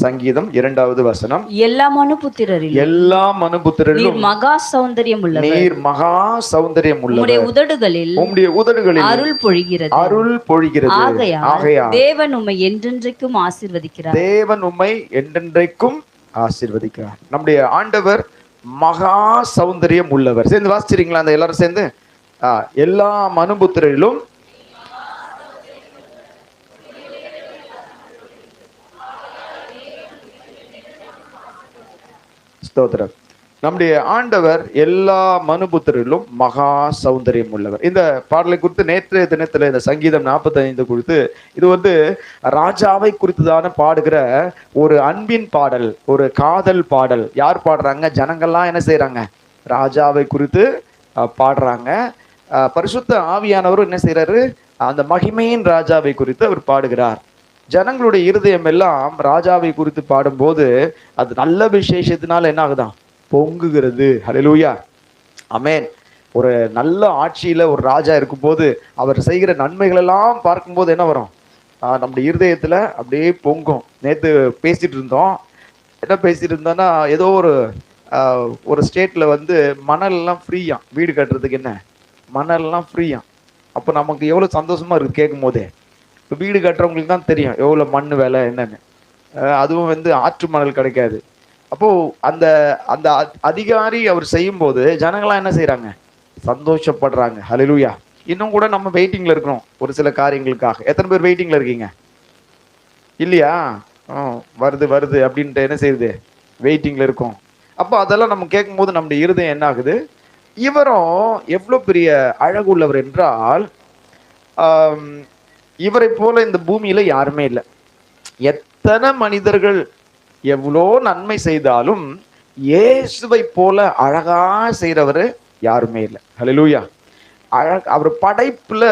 சங்கீதம் 2வது வசனம். எல்லா மனுபுத்திரரிலும் நீர் மகா சௌந்தரியம் உள்ளவர். நீர் மகா சௌந்தரியம் உள்ளவர். உம்முடைய உதடுகளில் அருள் பொழிகிறது. ஆகையால் தேவன் உம்மை என்றென்றைக்கும் ஆசீர்வதிக்கிறார். தேவன் உம்மை என்றென்றைக்கும் ஆசீர்வதிக்கிறார். நம்முடைய ஆண்டவர் மகா சௌந்தரியம் உள்ளவர். சேர்ந்து வாசிச்சிருங்களா அந்த எல்லாரும் சேர்ந்து? எல்லா மனுபுத்திரரிலும் ஸ்தோத்திரம். நம்முடைய ஆண்டவர் எல்லா மனுபுத்திரரிலும் மகா சௌந்தரியம் உள்ளவர். இந்த பாடலை குறித்து நேற்றைய தினத்துல இந்த சங்கீதம் 45 குறித்து, இது ராஜாவை குறித்துதான பாடுகிற ஒரு அன்பின் பாடல், ஒரு காதல் பாடல். யார் பாடுறாங்க? ஜனங்கள்லாம் என்ன செய்யறாங்க? ராஜாவை குறித்து பாடுறாங்க. பரிசுத்த ஆவியானவரும் என்ன செய்யறாரு? அந்த மகிமையின் ராஜாவை குறித்து அவர் பாடுகிறார். ஜனங்களுடைய இருதயம் எல்லாம் ராஜாவை குறித்து பாடும்போது அது நல்ல விசேஷத்தினால என்ன ஆகுதான்? பொங்குகிறது. ஹல்லேலூயா, ஆமென். ஒரு நல்ல ஆட்சியில ஒரு ராஜா இருக்கும்போது அவர் செய்கிற நன்மைகள் எல்லாம் பார்க்கும்போது என்ன வரும்? நம்முடைய இருதயத்துல அப்படியே பொங்கும். நேத்து பேசிட்டு இருந்தோம். என்ன பேசிட்டு இருந்தோம்னா, ஏதோ ஒரு ஸ்டேட்ல மணல் எல்லாம் ஃப்ரீயா, வீடு கட்டுறதுக்கு என்ன மணல் எல்லாம் ஃப்ரீயா. அப்போ நமக்கு எவ்வளவு சந்தோஷமா இருக்கு கேட்கும் போதே. இப்போ வீடு கட்டுறவங்களுக்கு தான் தெரியும் எவ்வளோ மண் வேலை என்னன்னு. அதுவும் ஆற்று மணல் கிடைக்காது. அப்போ அந்த அந்த அதிகாரி அவர் செய்யும் போது ஜனங்களாம் என்ன செய்யறாங்க? சந்தோஷப்படுறாங்க. ஹல்லேலூயா. இன்னும் கூட நம்ம வெயிட்டிங்ல இருக்கிறோம் ஒரு சில காரியங்களுக்காக. எத்தனை பேர் வெயிட்டிங்ல இருக்கீங்க? இல்லையா? வருது வருது அப்படின்ட்டு என்ன செய்யுது? வெயிட்டிங்ல இருக்கும். அப்போ அதெல்லாம் நம்ம கேட்கும் போது நம்முடைய இருதயம் என்ன ஆகுது? இவரும் எவ்வளோ பெரிய அழகுள்ளவர் என்றால், இவரை போல இந்த பூமியில யாருமே இல்லை. எத்தனை மனிதர்கள் எவ்வளோ நன்மை செய்தாலும் இயேசுவை போல அழகா செய்யறவர் யாருமே இல்லை. ஹல்லேலூயா. அவர் படைப்புல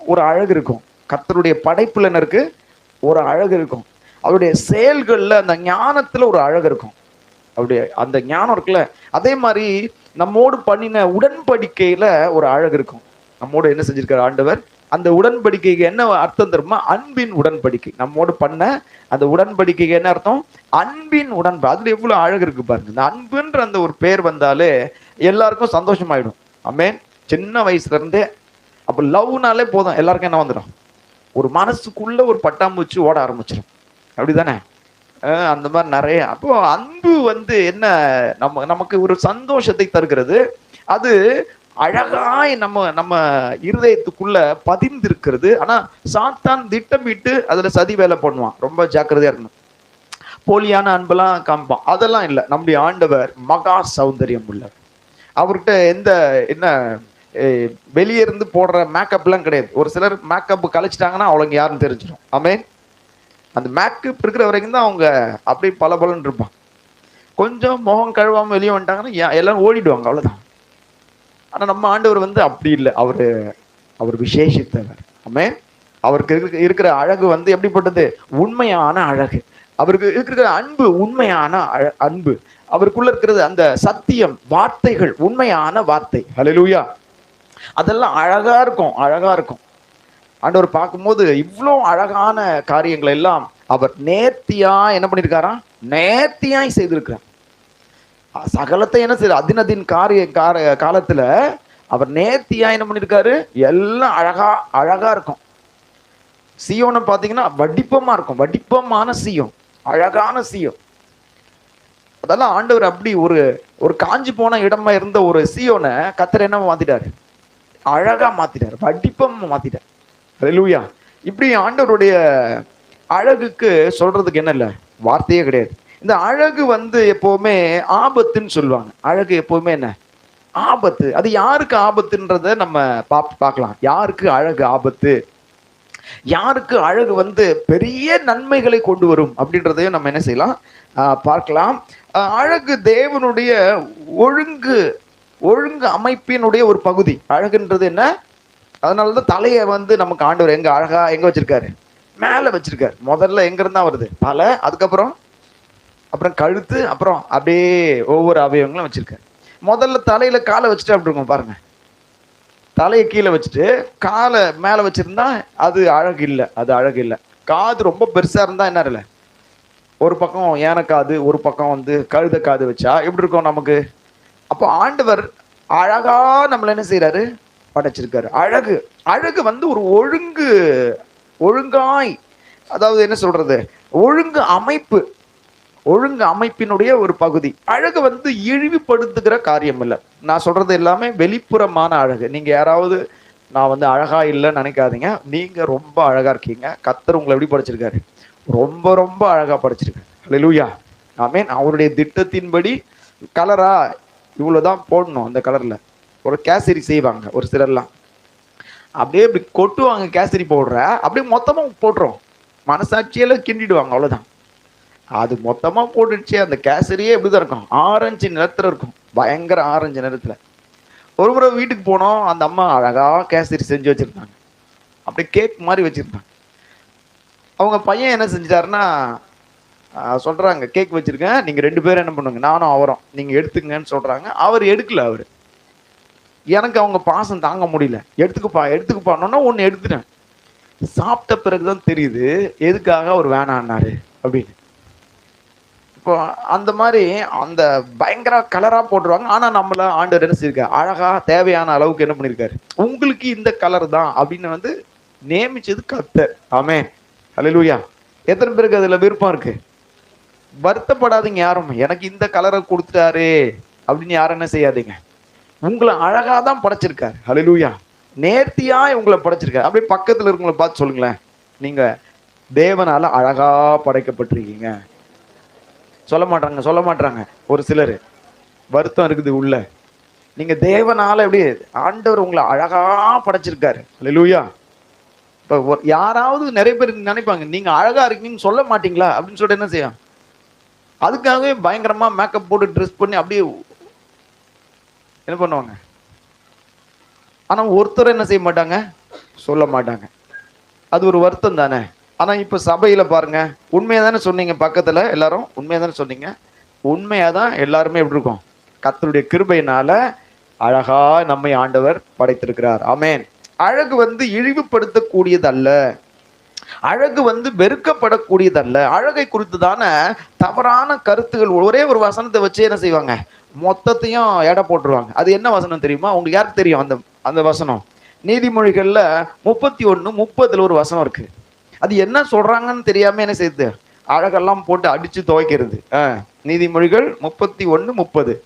ஒரு அழகு இருக்கும். கர்த்தருடைய படைப்புல என்ன இருக்கு? ஒரு அழகு இருக்கும். அவருடைய செயல்கள்ல அந்த ஞானத்துல ஒரு அழகு இருக்கும். அவருடைய அந்த ஞானம் இருக்குல்ல, அதே மாதிரி நம்மோடு பண்ணின உடன்படிக்கையில ஒரு அழகு இருக்கும். நம்மோடு என்ன செஞ்சிருக்காரு ஆண்டவர்? அந்த உடன்படிக்கைக்கு என்ன அர்த்தம் தெரியுமா? அன்பின் உடன்படிக்கை. நம்மோடு பண்ண அந்த உடன்படிக்கைக்கு என்ன அர்த்தம்? அன்பின் உடன்பு. அதுல எவ்வளவு அழகு இருக்கு பாருங்க. இந்த அன்புன்ற அந்த ஒரு பேர் வந்தாலே எல்லாருக்கும் சந்தோஷமாயிடும். ஆமென். சின்ன வயசுல இருந்தே அப்ப லவ்னாலே போதும், எல்லாருக்கும் என்ன வந்துடும்? ஒரு மனசுக்குள்ள ஒரு பட்டாம்பூச்சி ஓட ஆரம்பிச்சிடும். அப்படிதானே? அந்த மாதிரி நிறைய. அப்போ அன்பு என்ன நமக்கு ஒரு சந்தோஷத்தை தருகிறது. அது அழகாய் நம்ம இருதயத்துக்குள்ள பதிந்திருக்கிறது. ஆனா சாத்தான் திட்டமிட்டு அதுல சதி வேலை பண்ணுவான். ரொம்ப ஜாக்கிரதையா இருக்கணும். போலியான அன்பெல்லாம் காமிப்பான். அதெல்லாம் இல்லை. நம்முடைய ஆண்டவர் மகா சௌந்தரியம் உள்ளவர். அவர்கிட்ட என்ன வெளியே இருந்து போடுற மேக்கப் எல்லாம் கிடையாது. ஒரு சிலர் மேக்கப் கழிச்சிட்டாங்கன்னா அவங்களுக்கு யாருன்னு தெரிஞ்சிடும். ஆமென். அந்த மேக்கப் இருக்கிற வரைக்கும் தான் அவங்க அப்படியே பலபலன்னு இருப்பான். கொஞ்சம் முகம் கழுவாம வெளியே வந்துட்டாங்கன்னா எல்லாரும் ஓடிடுவாங்க, அவ்வளவுதான். ஆனா நம்ம ஆண்டவர் அப்படி இல்லை. அவர் விசேஷித்தவர். ஆமென். அவருக்கு இருக்கிற அழகு எப்படிப்பட்டது? உண்மையான அழகு. அவருக்கு இருக்கிற அன்பு உண்மையான அன்பு. அவருக்குள்ள இருக்கிறது அந்த சத்தியம், வார்த்தைகள், உண்மையான வார்த்தை. ஹல்லேலூயா. அதெல்லாம் அழகா இருக்கும், அழகா இருக்கும். ஆண்டவர் பார்க்கும்போது இவ்வளோ அழகான காரியங்கள் எல்லாம் அவர் நேர்த்தியா என்ன பண்ணியிருக்காராம்? நேர்த்தியாய் செய்திருக்கிறார். சகலத்தை என்ன செய்ய அதினதின் காலத்துல அவர் நேர்த்தியா என்ன பண்ணியிருக்காரு? எல்லாம் அழகா இருக்கும். சீயோனை பார்த்தீங்கன்னா வடிப்பமா இருக்கும். வடிப்பமான சீயோன், அழகான சீயோன். அதெல்லாம் ஆண்டவர் அப்படி ஒரு காஞ்சி போன இடமா இருந்த ஒரு சீயோனை கர்த்தர் என்ன மாத்திட்டாரு? அழகா மாத்திட்டாரு, வடிப்பமா மாத்திட்டார். ஹல்லேலூயா. இப்படி ஆண்டவருடைய அழகுக்கு சொல்றதுக்கு என்ன இல்லை, வார்த்தையே கிடையாது. இந்த அழகு எப்பவுமே ஆபத்துன்னு சொல்லுவாங்க. அழகு எப்பவுமே என்ன? ஆபத்து. அது யாருக்கு ஆபத்துன்றத நம்ம பார்க்கலாம். யாருக்கு அழகு ஆபத்து, யாருக்கு அழகு பெரிய நன்மைகளை கொண்டு வரும் அப்படின்றதையும் நம்ம என்ன செய்யலாம்? பார்க்கலாம். அழகு தேவனுடைய ஒழுங்கு அமைப்பினுடைய ஒரு பகுதி. அழகுன்றது என்ன? அதனாலதான் தலையை நமக்கு ஆண்டவர் எங்க வச்சிருக்காரு? மேல வச்சிருக்காரு. முதல்ல எங்க இருந்தா வருது? தலை, அதுக்கப்புறம் கழுத்து, அப்புறம் அப்படியே ஒவ்வொரு அவயவங்களும் வச்சிருக்காரு. முதல்ல தலையில காலை வச்சுட்டு அப்படி இருக்கும் பாருங்க. தலையை கீழே வச்சுட்டு காலை மேல வச்சிருந்தா அது அழகு இல்லை. அது அழகு இல்லை. காது ரொம்ப பெருசா இருந்தா என்ன இல்லை? ஒரு பக்கம் யானைக்காது, ஒரு பக்கம் வந்து கழுத காது வச்சா எப்படி இருக்கும் நமக்கு? அப்போ ஆண்டவர் அழகா நம்மள என்ன செய்யறாரு? படைச்சிருக்காரு. அழகு அழகு வந்து ஒரு ஒழுங்காய், அதாவது என்ன சொல்றது, ஒழுங்கு அமைப்பு, ஒழுங்கு அமைப்பினுடைய ஒரு பகுதி. அழகு வந்து இழிவுபடுத்துகிற காரியம் இல்லை. நான் சொல்றது எல்லாமே வெளிப்புறமான அழகு. நீங்க யாராவது நான் வந்து அழகா இல்லைன்னு நினைக்காதீங்க. நீங்க ரொம்ப அழகா இருக்கீங்க. கர்த்தர் உங்களை எப்படி படைச்சிருக்காரு? ரொம்ப ரொம்ப அழகா படைச்சிருக்காரு. ஹல்லேலூயா, ஆமென். அவருடைய திட்டத்தின்படி கலரா இவ்வளவுதான் போடணும். அந்த கலர்ல ஒரு கேசரி செய்வாங்க ஒரு சிலர்லாம், அப்படியே இப்படி கொட்டுவாங்க கேசரி போடுற, அப்படியே மொத்தமா போட்டுரும். மனசாட்சியில கிண்டிடுவாங்க, அவ்வளவுதான். அது மொத்தமா போட்டுடுச்சு. அந்த கேசரியே எப்படிதான் இருக்கும்? ஆரஞ்சு நிறத்துல இருக்கும், பயங்கர ஆரஞ்சு நிறத்துல. ஒரு முறை வீட்டுக்கு போனோம், அந்த அம்மா அழகா கேசரி செஞ்சு வச்சிருந்தாங்க, அப்படியே கேக் மாதிரி வச்சிருந்தாங்க. அவங்க பையன் என்ன செஞ்சிட்டாருன்னா, சொல்றாங்க கேக் வச்சிருக்கேன், நீங்க 2 பேரும் என்ன பண்ணுங்க, நானும் அவரும், நீங்க எடுத்துக்கங்கன்னு சொல்றாங்க. அவர் எடுக்கல. அவரு, எனக்கு அவங்க பாசம் தாங்க முடியல. எடுத்துக்குப்பா எடுத்துக்குப்பான்னா ஒன்னு எடுத்துட்டேன். சாப்பிட்ட பிறகுதான் தெரியுது எதுக்காக அவர் வேணான்னாரு அப்படின்னு. இப்போ அந்த மாதிரி அந்த பயங்கர கலரா போட்டுருவாங்க. ஆனா நம்மள ஆண்டவர் என்ன செய்யிருக்காரு? அழகா தேவையான அளவுக்கு என்ன பண்ணிருக்காரு? உங்களுக்கு இந்த கலர் தான் அப்படின்னு வந்து நியமிச்சது கர்த்தர். ஆமென், ஹல்லேலூயா. எத்தனை பேருக்கு அதுல விருப்பம் இருக்கு? வருத்தப்படாதீங்க யாரும், எனக்கு இந்த கலரை கொடுத்துட்டாரு அப்படின்னு யாரும் என்ன செய்யாதீங்க. உங்களை அழகா தான் படைச்சிருக்காரு. ஹல்லேலூயா. நேர்த்தியா உங்களை படைச்சிருக்காரு. அப்படியே பக்கத்துல இருக்கவங்களை பார்த்து சொல்லுங்களேன், நீங்க தேவனால அழகா படைக்கப்பட்டிருக்கீங்க. சொல்ல மாட்டாங்க ஒரு சிலர். வருத்தம் இருக்குது உள்ள. நீங்க தேவனால எப்படி ஆண்டவர் உங்களை அழகா படைச்சிருக்காரு. ஹல்லேலூயா. இப்ப யாராவது நிறைய பேர் நினைப்பாங்க, நீங்க அழகா இருக்கீங்கன்னு சொல்ல மாட்டீங்களா அப்படின்னு சொல்லிட்டு என்ன செய்யும்? அதுக்காகவே பயங்கரமா மேக்கப் போட்டு ட்ரெஸ் பண்ணி அப்படியே என்ன பண்ணுவாங்க. ஆனா ஒருத்தர் என்ன செய்ய மாட்டாங்க? சொல்ல மாட்டாங்க. அது ஒரு வருத்தம் தானே. ஆனா இப்ப சபையில பாருங்க, உண்மையா தானே சொன்னீங்க? பக்கத்துல எல்லாரும் உண்மையா தானே சொன்னீங்க? உண்மையாதான் எல்லாருமே எப்படி இருக்கும்? கர்த்தருடைய கிருபையினால அழகா நம்மை ஆண்டவர் படைத்திருக்கிறார். ஆமென். அழகு வந்து இழிவுபடுத்தக்கூடியதல்ல, அழகு வந்து வெறுக்கப்படக்கூடியதல்ல. அழகை குறித்துதான தவறான கருத்துகள் ஒரே ஒரு வசனத்தை வச்சு என்ன செய்வாங்க? மொத்தத்தையும் எடை போட்டுருவாங்க. அது என்ன வசனம் தெரியுமா உங்களுக்கு? யாருக்கு தெரியும் அந்த அந்த வசனம்? நீதிமொழிகள்ல 31:30 ஒரு வசனம் இருக்கு. அது என்ன சொல்றாங்கன்னு தெரியாம என்ன செய்யுது? அழகெல்லாம் போட்டு அடிச்சு துவைக்கிறது. நீதிமொழிகள் 31:30.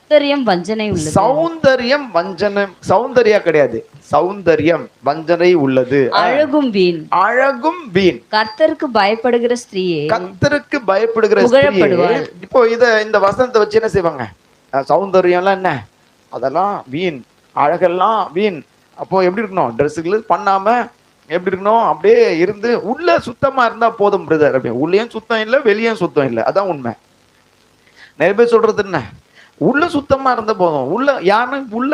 சௌந்தரியம் வஞ்சனை உள்ளது. சௌந்தரியம் வஞ்சனம், சௌந்தர்யா கிடையாது, சௌந்தரியம் வஞ்சனை உள்ளது. அழகும் வீண், அழகும் வீண். கர்த்தருக்கு பயப்படுகிற ஸ்திரீயே, கர்த்தருக்கு பயப்படுகிற புகழப்படுவாள். இப்போ இந்த வசனத்தை வச்சு என்ன செய்வாங்க? சௌந்தரியம்லாம் என்ன? அதெல்லாம் வீண், அழகெல்லாம் வீண். அப்போ எப்படி இருக்கணும்? ட்ரெஸ்ஸுகள் பண்ணாம எப்படி இருக்கணும்? அப்படியே இருந்து உள்ள சுத்தமா இருந்தா போதும் பிரதர். அப்படி உள்ளேயும் சுத்தம் இல்லை, வெளியும் சுத்தம் இல்லை. அதான் உண்மை. நிறைய பேர் சொல்றது என்ன? உள்ள சுத்தமா இருந்த போதும். உள்ள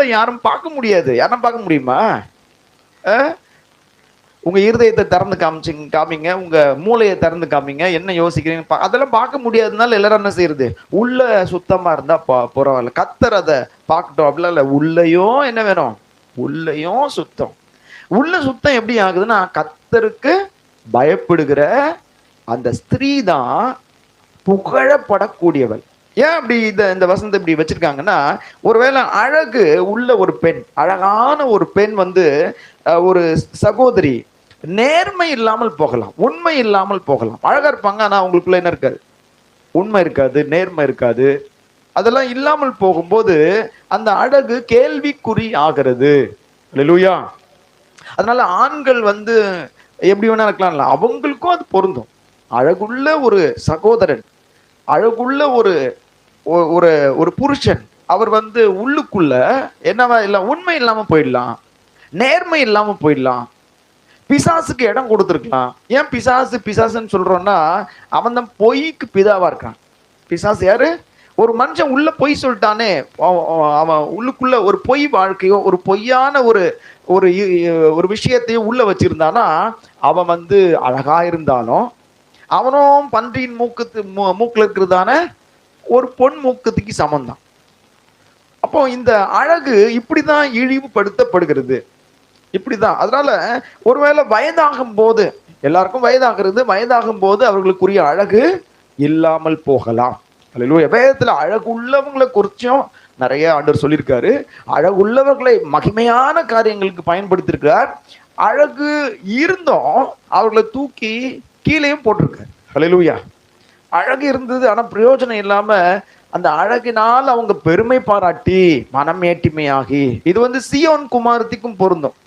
யாரும் பார்க்க முடியாது. யாரும் பார்க்க முடியுமா? உங்க இருதயத்தை திறந்து காமிங்க, உங்க மூளையை திறந்து காமிங்க, என்ன யோசிக்கிறீங்க அதெல்லாம் பார்க்க முடியாதுனால எல்லாரும் என்ன செய்யறது? உள்ள சுத்தமா இருந்தா பரவாயில்ல, கர்த்தர் அதை பார்க்கட்டும் அப்படிலாம் இல்லை. உள்ளயும் என்ன வேணும்? உள்ளயும் சுத்தம். உள்ள சுத்தம் எப்படி ஆகுதுன்னா, கர்த்தருக்கு பயப்படுகிற அந்த ஸ்திரீ தான் புகழப்படக்கூடியவள். ஏன் அப்படி இந்த வசனத்தை இப்படி வச்சிருக்காங்கன்னா, ஒருவேளை அழகு உள்ள ஒரு பெண், அழகான ஒரு பெண் வந்து ஒரு சகோதரி நேர்மை இல்லாமல் போகலாம், உண்மை இல்லாமல் போகலாம். அழகா இருப்பாங்க, ஆனா அவங்களுக்குள்ள என்ன இருக்காது? உண்மை இருக்காது, நேர்மை இருக்காது. அதெல்லாம் இல்லாமல் போகும்போது அந்த அழகு கேள்விக்குறி ஆகிறது. அல்லேலூயா. அதனால ஆண்கள் வந்து எப்படி வேணா இருக்கலாம்ல, அவங்களுக்கும் அது பொருந்தும். அழகுள்ள ஒரு சகோதரன், அழகுள்ள ஒரு ஒரு புருஷன், அவர் வந்து உள்ளுக்குள்ள என்னவா இல்ல, உண்மை இல்லாம போயிடலாம், நேர்மை இல்லாம போயிடலாம், பிசாசுக்கு இடம் கொடுத்துருக்கலாம். ஏன் பிசாசுன்னு சொல்றோம்னா, அவன் தான் பொய்க்கு பிதாவா இருக்கான். பிசாசு யாரு? ஒரு மனுஷன் உள்ள பொய் சொல்லிட்டானே, அவன் உள்ளுக்குள்ள ஒரு பொய் வாழ்க்கையோ ஒரு பொய்யான ஒரு விஷயத்தையும் உள்ள வச்சிருந்தானா, அவன் வந்து அழகா இருந்தாலும் அவனும் பன்றியின் மூக்குல இருக்கிறதான ஒரு பொன் மூக்கத்துக்கு சமந்தான். அப்போ இந்த அழகு இப்படிதான் இழிவுபடுத்தப்படுகிறது, இப்படிதான். அதனால ஒருவேளை வயதாகும் போது எல்லாருக்கும் வயதாகிறது, வயதாகும் போது அவர்களுக்குரிய அழகு இல்லாமல் போகலாம். அல்லேலூயா. வேதத்துல அழகுள்ளவங்களை குறிச்சும் நிறைய ஆண்டவர் சொல்லியிருக்காரு. அழகுள்ளவர்களை மகிமையான காரியங்களுக்கு பயன்படுத்தியிருக்கிறார். அழகு இருந்தும் அவர்களை தூக்கி கீழேயும் போட்டிருக்காரு. அல்லேலூயா. அழகு இருந்தது, ஆனா பிரயோஜனம் இல்லாம அந்த அழகினால் அவங்க பெருமை பாராட்டி மனமேட்டிமையாகி, இது சியோன் குமாரத்திக்கும் பொருந்தும்.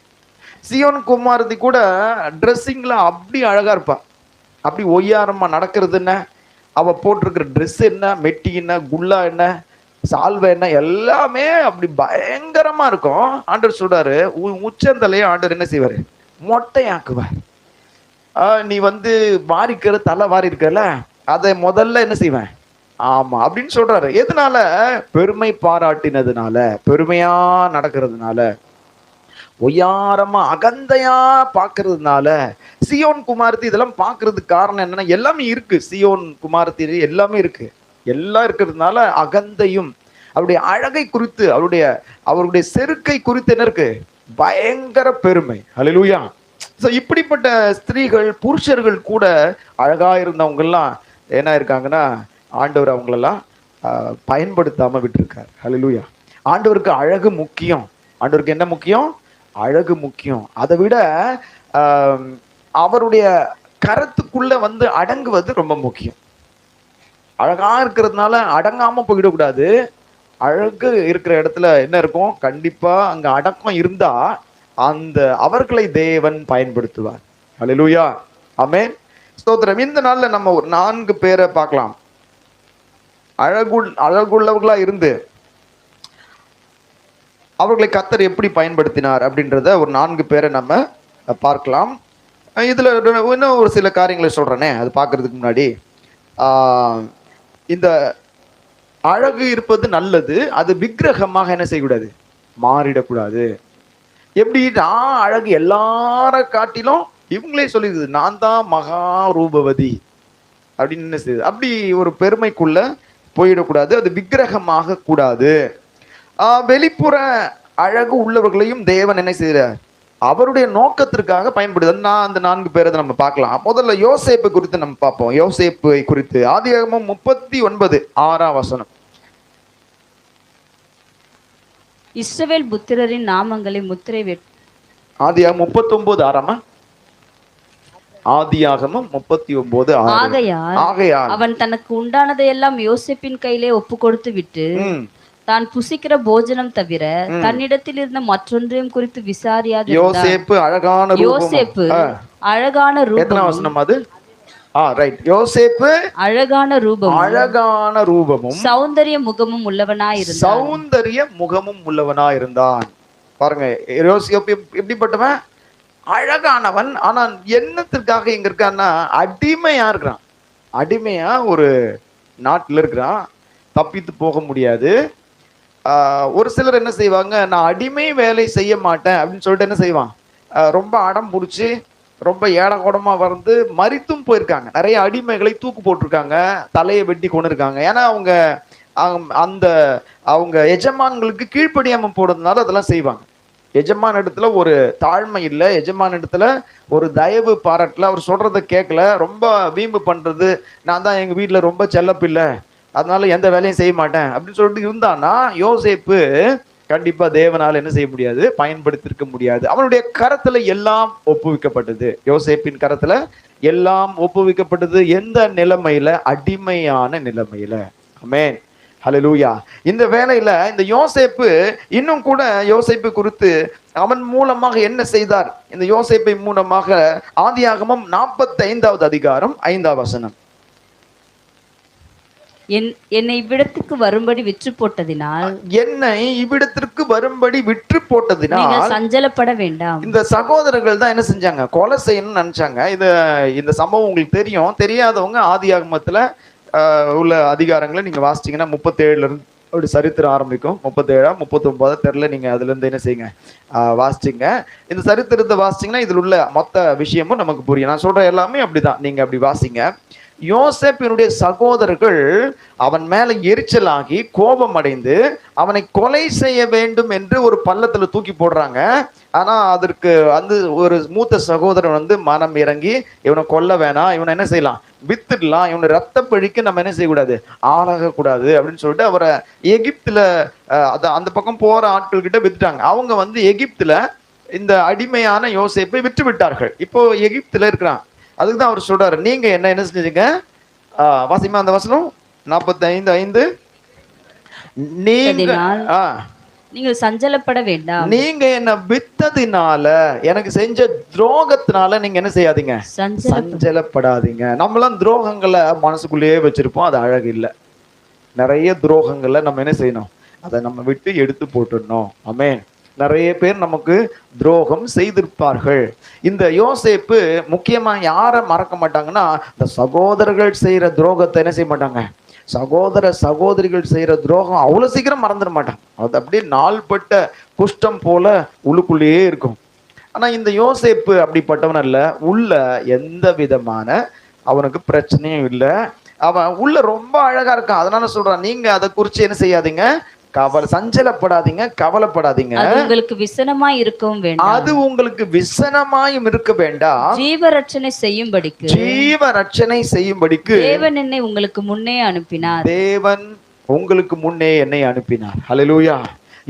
சியோன் குமாரத்தி கூட ட்ரெஸ்ஸிங்ல அப்படி அழகா இருப்பா. அப்படி ஒய்யாரமா நடக்கிறது என்ன, அவ போட்டிருக்கிற ட்ரெஸ் என்ன, மெட்டி என்ன, குல்லா என்ன, சால்வை என்ன, எல்லாமே அப்படி பயங்கரமா இருக்கும். ஆண்டவர் சொல்றாரு, உச்சந்தலையை ஆண்டவர் என்ன செய்வாரு, மொட்டையாக்குவார். நீ வாரிக்கிற தலை வாரி இருக்கல, அதை முதல்ல என்ன செய்வேன், ஆமா அப்படின்னு சொல்றாரு. எதனால? பெருமை பாராட்டினதுனால, பெருமையா நடக்கிறதுனால, ஒய்யாரமா அகந்தையா பாக்குறதுனால. சியோன் குமாரத்தி இதெல்லாம் பாக்குறதுக்கு காரணம் என்னன்னா, எல்லாமே இருக்கு. சியோன் குமாரத்தி எல்லாமே இருக்கு. எல்லாம் இருக்கிறதுனால அகந்தையும் அவருடைய அழகை குறித்து, அவருடைய செருக்கை குறித்து என்ன இருக்கு, பயங்கர பெருமை. அல்லேலூயா. இப்படிப்பட்ட ஸ்திரீகள், புருஷர்கள் கூட அழகா இருந்தவங்க எல்லாம் என்ன இருக்காங்கன்னா, ஆண்டவர் அவங்களெல்லாம் பயன்படுத்தாம விட்டுருக்காரு. அல்லேலூயா. ஆண்டவருக்கு அழகு முக்கியம். ஆண்டவருக்கு என்ன முக்கியம்? அழகு முக்கியம். அதை விட அவருடைய கரத்துக்குள்ள அடங்குவது ரொம்ப முக்கியம். அழகா இருக்கிறதுனால அடங்காம போயிடக்கூடாது. அழகு இருக்கிற இடத்துல என்ன இருக்கும், கண்டிப்பா அங்க அடக்கம் இருந்தா அவர்களை தேவன் பயன்படுத்துவார். அல்லேலூயா. ஆமென். ஸ்தோத்திரம். இந்த நாள்ல நம்ம ஒரு 4 பேரை பார்க்கலாம். அழகுள்ளவர்களா இருந்து அவர்களை கர்த்தர் எப்படி பயன்படுத்தினார் அப்படின்றத ஒரு 4 பேரை நம்ம பார்க்கலாம். இதுல இன்னும் ஒரு சில காரியங்களை சொல்றேனே, அது பார்க்கறதுக்கு முன்னாடி இந்த அழகு இருப்பது நல்லது, அது விக்கிரகமாக என்ன செய்யக்கூடாது, மாறிடக்கூடாது. எப்படி நான் அழகு எல்லார காட்டிலும் இவங்களே சொல்லிடுது, நான் தான் மகா ரூபவதி அப்படின்னு என்ன செய்யுது, அப்படி ஒரு பெருமைக்குள்ள போயிடக்கூடாது. அது விக்கிரகமாக கூடாது. வெளிப்புற அழகு உள்ளவர்களையும் தேவன் என்ன செய்யறார், அவருடைய நோக்கத்திற்காக பயன்படுது. நான் அந்த 4 பேரை நம்ம பார்க்கலாம். முதல்ல யோசேப்பு குறித்து நம்ம பார்ப்போம். யோசேப்பை குறித்து ஆதியாகமம் 39:6 இஸ்ரவேல் புத்திரரின் நாமங்களை முத்திரை ஆதியாகமம் 39:6 ஆதியாகமம் 39:6 ஆகையால் அவன் தனக்கு உண்டானதையெல்லாம் யோசேப்பின் கையிலே ஒப்பு கொடுத்து விட்டு தான் புசிக்கிற போஜனம் தவிர தன்னிடத்தில் இருந்த மற்றொன்றையும் குறித்து விசாரியாது. யோசேப்பு அழகான ரூபம். அது ரைட். யோசேப்பு அழகான ரூபமும் சௌந்தரிய முகமும் உள்ளவனாயிருந்தான். பாருங்க, யோசேப்பு எப்படிப்பட்டவன், அழகானவன். ஆனா என்னத்திற்காக இங்க இருக்கான்னா, அடிமையா இருக்கிறான். அடிமையா ஒரு நாட்டுல இருக்கிறான், தப்பித்து போக முடியாது. ஒரு சிலர் என்ன செய்வாங்க, நான் அடிமை வேலை செய்ய மாட்டேன் அப்படின்னு சொல்லிட்டு என்ன செய்வான், ரொம்ப அடம் பிடிச்சி ரொம்ப ஏடகோடமா மரித்தும் போயிருக்காங்க. நிறைய அடிமைகளை தூக்கு போட்டிருக்காங்க, தலையை வெட்டி கொண்டு இருக்காங்க. ஏன்னா அவங்க எஜமான்களுக்கு கீழ்ப்படியாம போடுறதுனால அதெல்லாம் செய்வாங்க. எஜமான இடத்துல ஒரு தாழ்மை இல்லை, எஜமான இடத்துல ஒரு தயவு பாராட்டல, அவர் சொல்றதை கேட்கல, ரொம்ப வீம்பு பண்றது, நான் தான் எங்க வீட்டுல ரொம்ப செல்லப்பில்லை, அதனால எந்த வேலையும் செய்ய மாட்டேன் அப்படின்னு சொல்லிட்டு இருந்தான்னா, யோசேப்பு கண்டிப்பா தேவனால என்ன செய்ய முடியாது, பயன்படுத்திருக்க முடியாது. அவனுடைய கரத்துல எல்லாம் ஒப்புவிக்கப்பட்டது. யோசேப்பின் கரத்துல எல்லாம் ஒப்புவிக்கப்பட்டது. எந்த நிலைமையில? அடிமையான நிலைமையில. ஆமென். ஹல்லேலூயா. இந்த வேளையில இந்த யோசேப்பு இன்னும் கூட யோசேப்பு குறித்து அவன் மூலமாக என்ன செய்தார், இந்த யோசேப்பை மூலமாக ஆதியாகமம் 45:5 என்னை இவ்விடத்துக்கு வரும்படி விற்று போட்டதினால் சஞ்சலப்பட வேண்டாம். இந்த சகோதரர்கள் தான் என்ன செஞ்சாங்க, கொலை செய்யணும்னு நினைச்சாங்க. இந்த சம்பவம் உங்களுக்கு தெரியும். தெரியாதவங்க ஆதியாகமத்துல உள்ள அதிகாரங்களை நீங்க வாசிச்சீங்கன்னா 37 அப்படி சரித்திரம் ஆரம்பிக்கும். 37 39 தெரியல, நீங்க அதுல இருந்து என்ன செய்யுங்க, வாசிச்சுங்க. இந்த சரித்திரத்தை வாசிச்சீங்கன்னா இதுல உள்ள மொத்த விஷயமும் நமக்கு புரியும். நான் சொல்ற எல்லாமே அப்படிதான், நீங்க அப்படி வாசிங்க. யோசேப்பினுடைய சகோதரர்கள் அவன் மேல எரிச்சலாகி கோபம் அடைந்து அவனை கொலை செய்ய வேண்டும் என்று ஒரு பள்ளத்துல தூக்கி போடுறாங்க. ஆனா அதற்கு வந்து ஒரு மூத்த சகோதரன் வந்து மனம் இறங்கி, இவனை கொல்ல வேணாம், இவனை என்ன செய்யலாம், வித்துடலாம், இவனை ரத்த பழிக்கு நம்ம என்ன செய்யக்கூடாது, ஆளாகக்கூடாது அப்படின்னு சொல்லிட்டு அவரை எகிப்துல அந்த பக்கம் போற ஆட்கள் கிட்ட வித்துட்டாங்க. அவங்க வந்து எகிப்துல இந்த அடிமையான யோசேப்பை விற்று விட்டார்கள். இப்போ எகிப்துல இருக்கிறான். அதுக்குதான் அவர் சொல்றாரு, நீங்க என்ன செஞ்சீங்க, வாசிமா அந்த வசனம் 45:5. நீங்க நீங்கள் சஞ்சலப்பட வேண்டாம், நீங்க என்ன வித்ததினால, எனக்கு செஞ்ச துரோகத்தினால நீங்க என்ன செய்யாதீங்க, சஞ்சலப்படாதீங்க. நம்மளாம் துரோகங்களை மனசுக்குள்ளேயே வச்சிருப்போம், அது அழகு இல்லை. நிறைய துரோகங்களை நம்ம என்ன செய்யணும், அதை நம்ம விட்டு எடுத்து போட்டுடணும். ஆமென். நிறைய பேர் நமக்கு துரோகம் செய்திருப்பார்கள். இந்த யோசேப்பு முக்கியமா யாரை மறக்க மாட்டாங்கன்னா, இந்த சகோதரர்கள் செய்யற துரோகத்தை என்ன செய்ய மாட்டாங்க, சகோதர சகோதரிகள் செய்யற துரோகம் அவ்வளவு சீக்கிரம் மறந்துட மாட்டாங்க. அது அப்படியே நாள்பட்ட குஷ்டம் போல உள்ளுக்குள்ளேயே இருக்கும். ஆனா இந்த யோசேப்பு அப்படிப்பட்டவன் அல்ல. உள்ள எந்த விதமான அவனுக்கு பிரச்சனையும் இல்லை. அவன் உள்ள ரொம்ப அழகா இருக்கான். அதனால சொல்றான், நீங்க அதை குறிச்சு என்ன செய்யாதீங்க, சஞ்சலப்படாதீங்க, கவலைப்படாதீங்க. அது உங்களுக்கு விசனமாய் இருக்கவும் வேண்டாம், அது உங்களுக்கு விசனமாயும் இருக்க வேண்டாம், ஜீவரட்சணை செய்யும்படிக்கு, ஜீவரட்சணை செய்யும்படிக்கு தேவன் என்னை உங்களுக்கு முன்னே அனுப்பினார், தேவன் உங்களுக்கு முன்னே என்னை அனுப்பினார். ஹல்லேலூயா.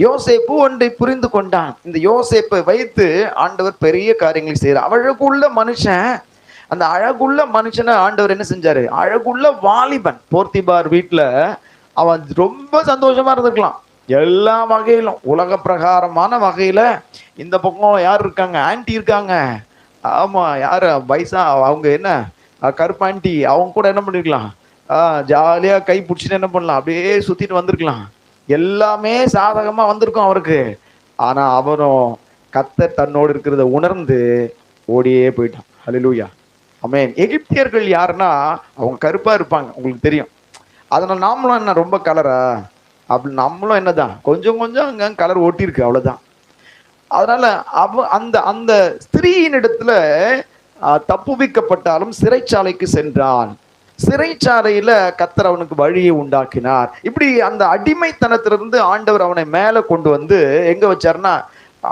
யோசேப்பு ஒன்றை புரிந்து கொண்டான். இந்த யோசேப்பை வைத்து ஆண்டவர் பெரிய காரியங்களை செய்யறார். அழகுள்ள மனுஷன், அந்த அழகுள்ள மனுஷனை ஆண்டவர் என்ன செஞ்சாரு, அழகுள்ள வாலிபன் போர்த்திபார் வீட்டுல அவன் ரொம்ப சந்தோஷமா இருந்திருக்கலாம் எல்லா வகையிலும். உலக பிரகாரமான வகையில இந்த பக்கம் யார் இருக்காங்க, ஆன்டி இருக்காங்க. ஆமா, யாரு வயசா அவங்க என்ன கருப்பாண்டி, அவங்க கூட என்ன பண்ணிருக்கலாம், ஜாலியா கை பிடிச்சிட்டு என்ன பண்ணலாம், அப்படியே சுத்திட்டு வந்திருக்கலாம். எல்லாமே சாதகமா வந்திருக்கும் அவருக்கு. ஆனா அவனும் கர்த்தர் தன்னோடு இருக்கிறத உணர்ந்து ஓடியே போயிட்டான். ஹல்லேலூயா. ஆமென். எகிப்தியர்கள் யாருன்னா அவங்க கருப்பா இருப்பாங்க, உங்களுக்கு தெரியும். அதனால நாமளும் என்ன ரொம்ப கலரா, அப்படி நம்மளும் என்னதான் கொஞ்சம் கொஞ்சம் அங்க கலர் ஓட்டிருக்கு, அவ்வளவுதான். அதனால அந்த அந்த ஸ்திரீயின் இடத்துல தப்புவிக்கப்பட்டாலும் சிறைச்சாலைக்கு சென்றான். சிறைச்சாலையில கர்த்தர் அவனுக்கு வழியை உண்டாக்கினார். இப்படி அந்த அடிமைத்தனத்திலிருந்து ஆண்டவர் அவனை மேல கொண்டு வந்து எங்க வச்சார்னா,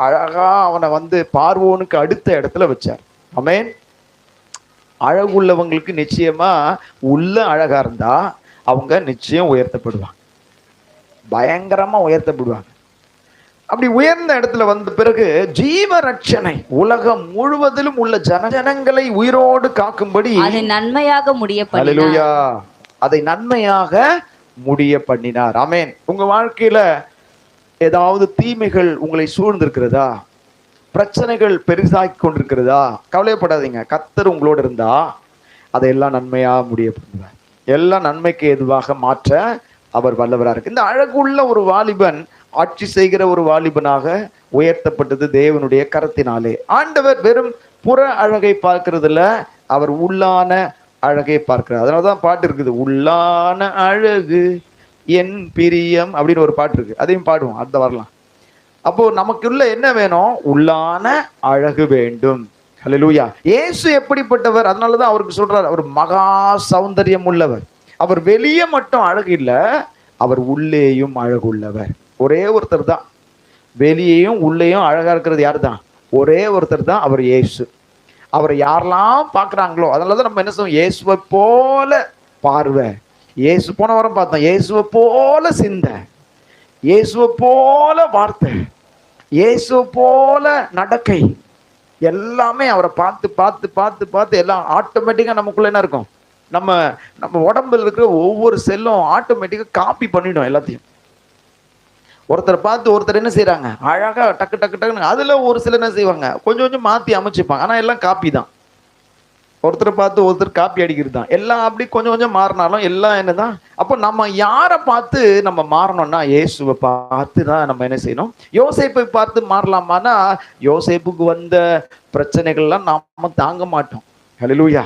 அழகா அவனை வந்து பார்வோனுக்கு அடுத்த இடத்துல வச்சார். ஆமென். அழகுள்ளவங்களுக்கு நிச்சயமா உள்ள அழகா இருந்தா அவங்க நிச்சயம் உயர்த்தப்படுவாங்க, பயங்கரமா உயர்த்தப்படுவாங்க. அப்படி உயர்ந்த இடத்துல வந்த பிறகு ஜீவரட்சணை உலகம் முழுவதிலும் உள்ள ஜனங்களை உயிரோடு காக்கும்படி அதை நன்மையாக முடிய பண்ணினார். ஹல்லேலூயா. அதை நன்மையாக முடிய பண்ணினார். ஆமென். உங்க வாழ்க்கையில ஏதாவது தீமைகள் உங்களை சூழ்ந்திருக்கிறதா, பிரச்சனைகள் பெரிதாக்கி கொண்டிருக்கிறதா, கவலைப்படாதீங்க. கர்த்தர் உங்களோடு இருந்தா அதையெல்லாம் நன்மையா முடிய பண்ணுவார். எல்லாம் நன்மைக்கு எதுவாக மாற்ற அவர் வல்லவராக இருக்கு. இந்த அழகுள்ள ஒரு வாலிபன் ஆட்சி செய்கிற ஒரு வாலிபனாக உயர்த்தப்பட்டது தேவனுடைய கரத்தினாலே. ஆண்டவர் வெறும் புற அழகை பார்க்கறதுல, அவர் உள்ளான அழகை பார்க்கிறார். அதனாலதான் பாட்டு இருக்குது, உள்ளான அழகு என் பிரியம் அப்படின்னு ஒரு பாட்டு இருக்கு. அதையும் பாடுவோம், அந்த வரலாம். அப்போ நமக்குள்ள என்ன வேணும், உள்ளான அழகு வேண்டும். ஹல்லேலூயா. இயேசு எப்படிப்பட்டவர், அதனாலதான் அவருக்கு சொல்றார், அவர் மகா சௌந்தரியம் உள்ளவர். அவர் வெளியே மட்டும் அழகு இல்லை, அவர் உள்ளேயும் அழகு உள்ளவர். ஒரே ஒருத்தர் தான் வெளியேயும் உள்ளேயும் அழகா இருக்கிறது. யார் தான்? ஒரே ஒருத்தர் தான், அவர் இயேசு. அவரை யாரெல்லாம் பார்க்குறாங்களோ, அதனாலதான் நம்ம என்ன சொல்லுவோம், இயேசுவை போல பார்வை. இயேசு போன வாரம் பார்த்தோம், இயேசுவை போல சிந்தை, இயேசுவை போல வார்த்தை, இயேசுவை போல நடக்கை, எல்லாமே அவரை பார்த்து பார்த்து பார்த்து பார்த்து எல்லாம் ஆட்டோமேட்டிக்கா நமக்குள்ள என்ன இருக்கும், நம்ம நம்ம உடம்புல இருக்கிற ஒவ்வொரு செல்லும் ஆட்டோமேட்டிக்கா காப்பி பண்ணிடும் எல்லாத்தையும். ஒருத்தரை பார்த்து ஒருத்தர் என்ன செய்யறாங்க, அழகா டக்கு டக்கு டக்குன்னு, அதுல ஒரு சிலர் என்ன செய்வாங்க, கொஞ்சம் கொஞ்சம் மாத்தி அமைச்சுப்பாங்க. ஆனா எல்லாம் காப்பி தான். ஒருத்தரை பார்த்து ஒருத்தர் காப்பி அடிக்கிறது தான். எல்லாம் அப்படி கொஞ்சம் கொஞ்சம் மாறினாலும் எல்லாம் என்னதான். அப்போ நம்ம யாரை பார்த்து நம்ம மாறணும்னா, இயேசுவை பார்த்து தான் நம்ம என்ன செய்யணும். யோசேப்பை பார்த்து மாறலாமான்னா, யோசேப்புக்கு வந்த பிரச்சனைகள்லாம் நாம தாங்க மாட்டோம். ஹல்லேலூயா.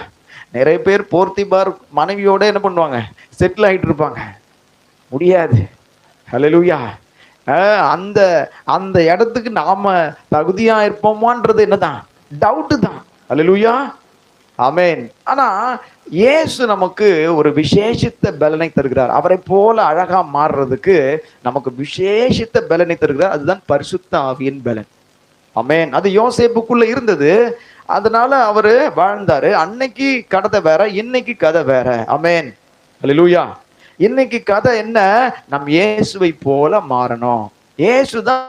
நிறைய பேர் போர்த்திபார் மனைவியோட என்ன பண்ணுவாங்க, செட்டில் ஆகிட்டு இருப்பாங்க. முடியாது. ஹல்லேலூயா. அந்த அந்த இடத்துக்கு நாம தகுதியா இருப்போமான்றது என்னதான், டவுட்டு தான். ஹல்லேலூயா, ஆமென். ஆனா இயேசு நமக்கு ஒரு விசேஷித்த பலனை தருகிறார். அவரை போல அழகா மாறுறதுக்கு நமக்கு விசேஷித்த பலனை தருகிறார். அதுதான் பரிசுத்த ஆவியின் பலன். ஆமென். அது யோசேப்புக்குள்ள இருந்தது, அதனால அவரு வாழ்ந்தாரு. அன்னைக்கு கதை வேற, இன்னைக்கு கதை வேற. ஆமென், ஹல்லேலூயா. இன்னைக்கு கதை என்ன, நம் இயேசுவை போல மாறணும். இயேசுதான்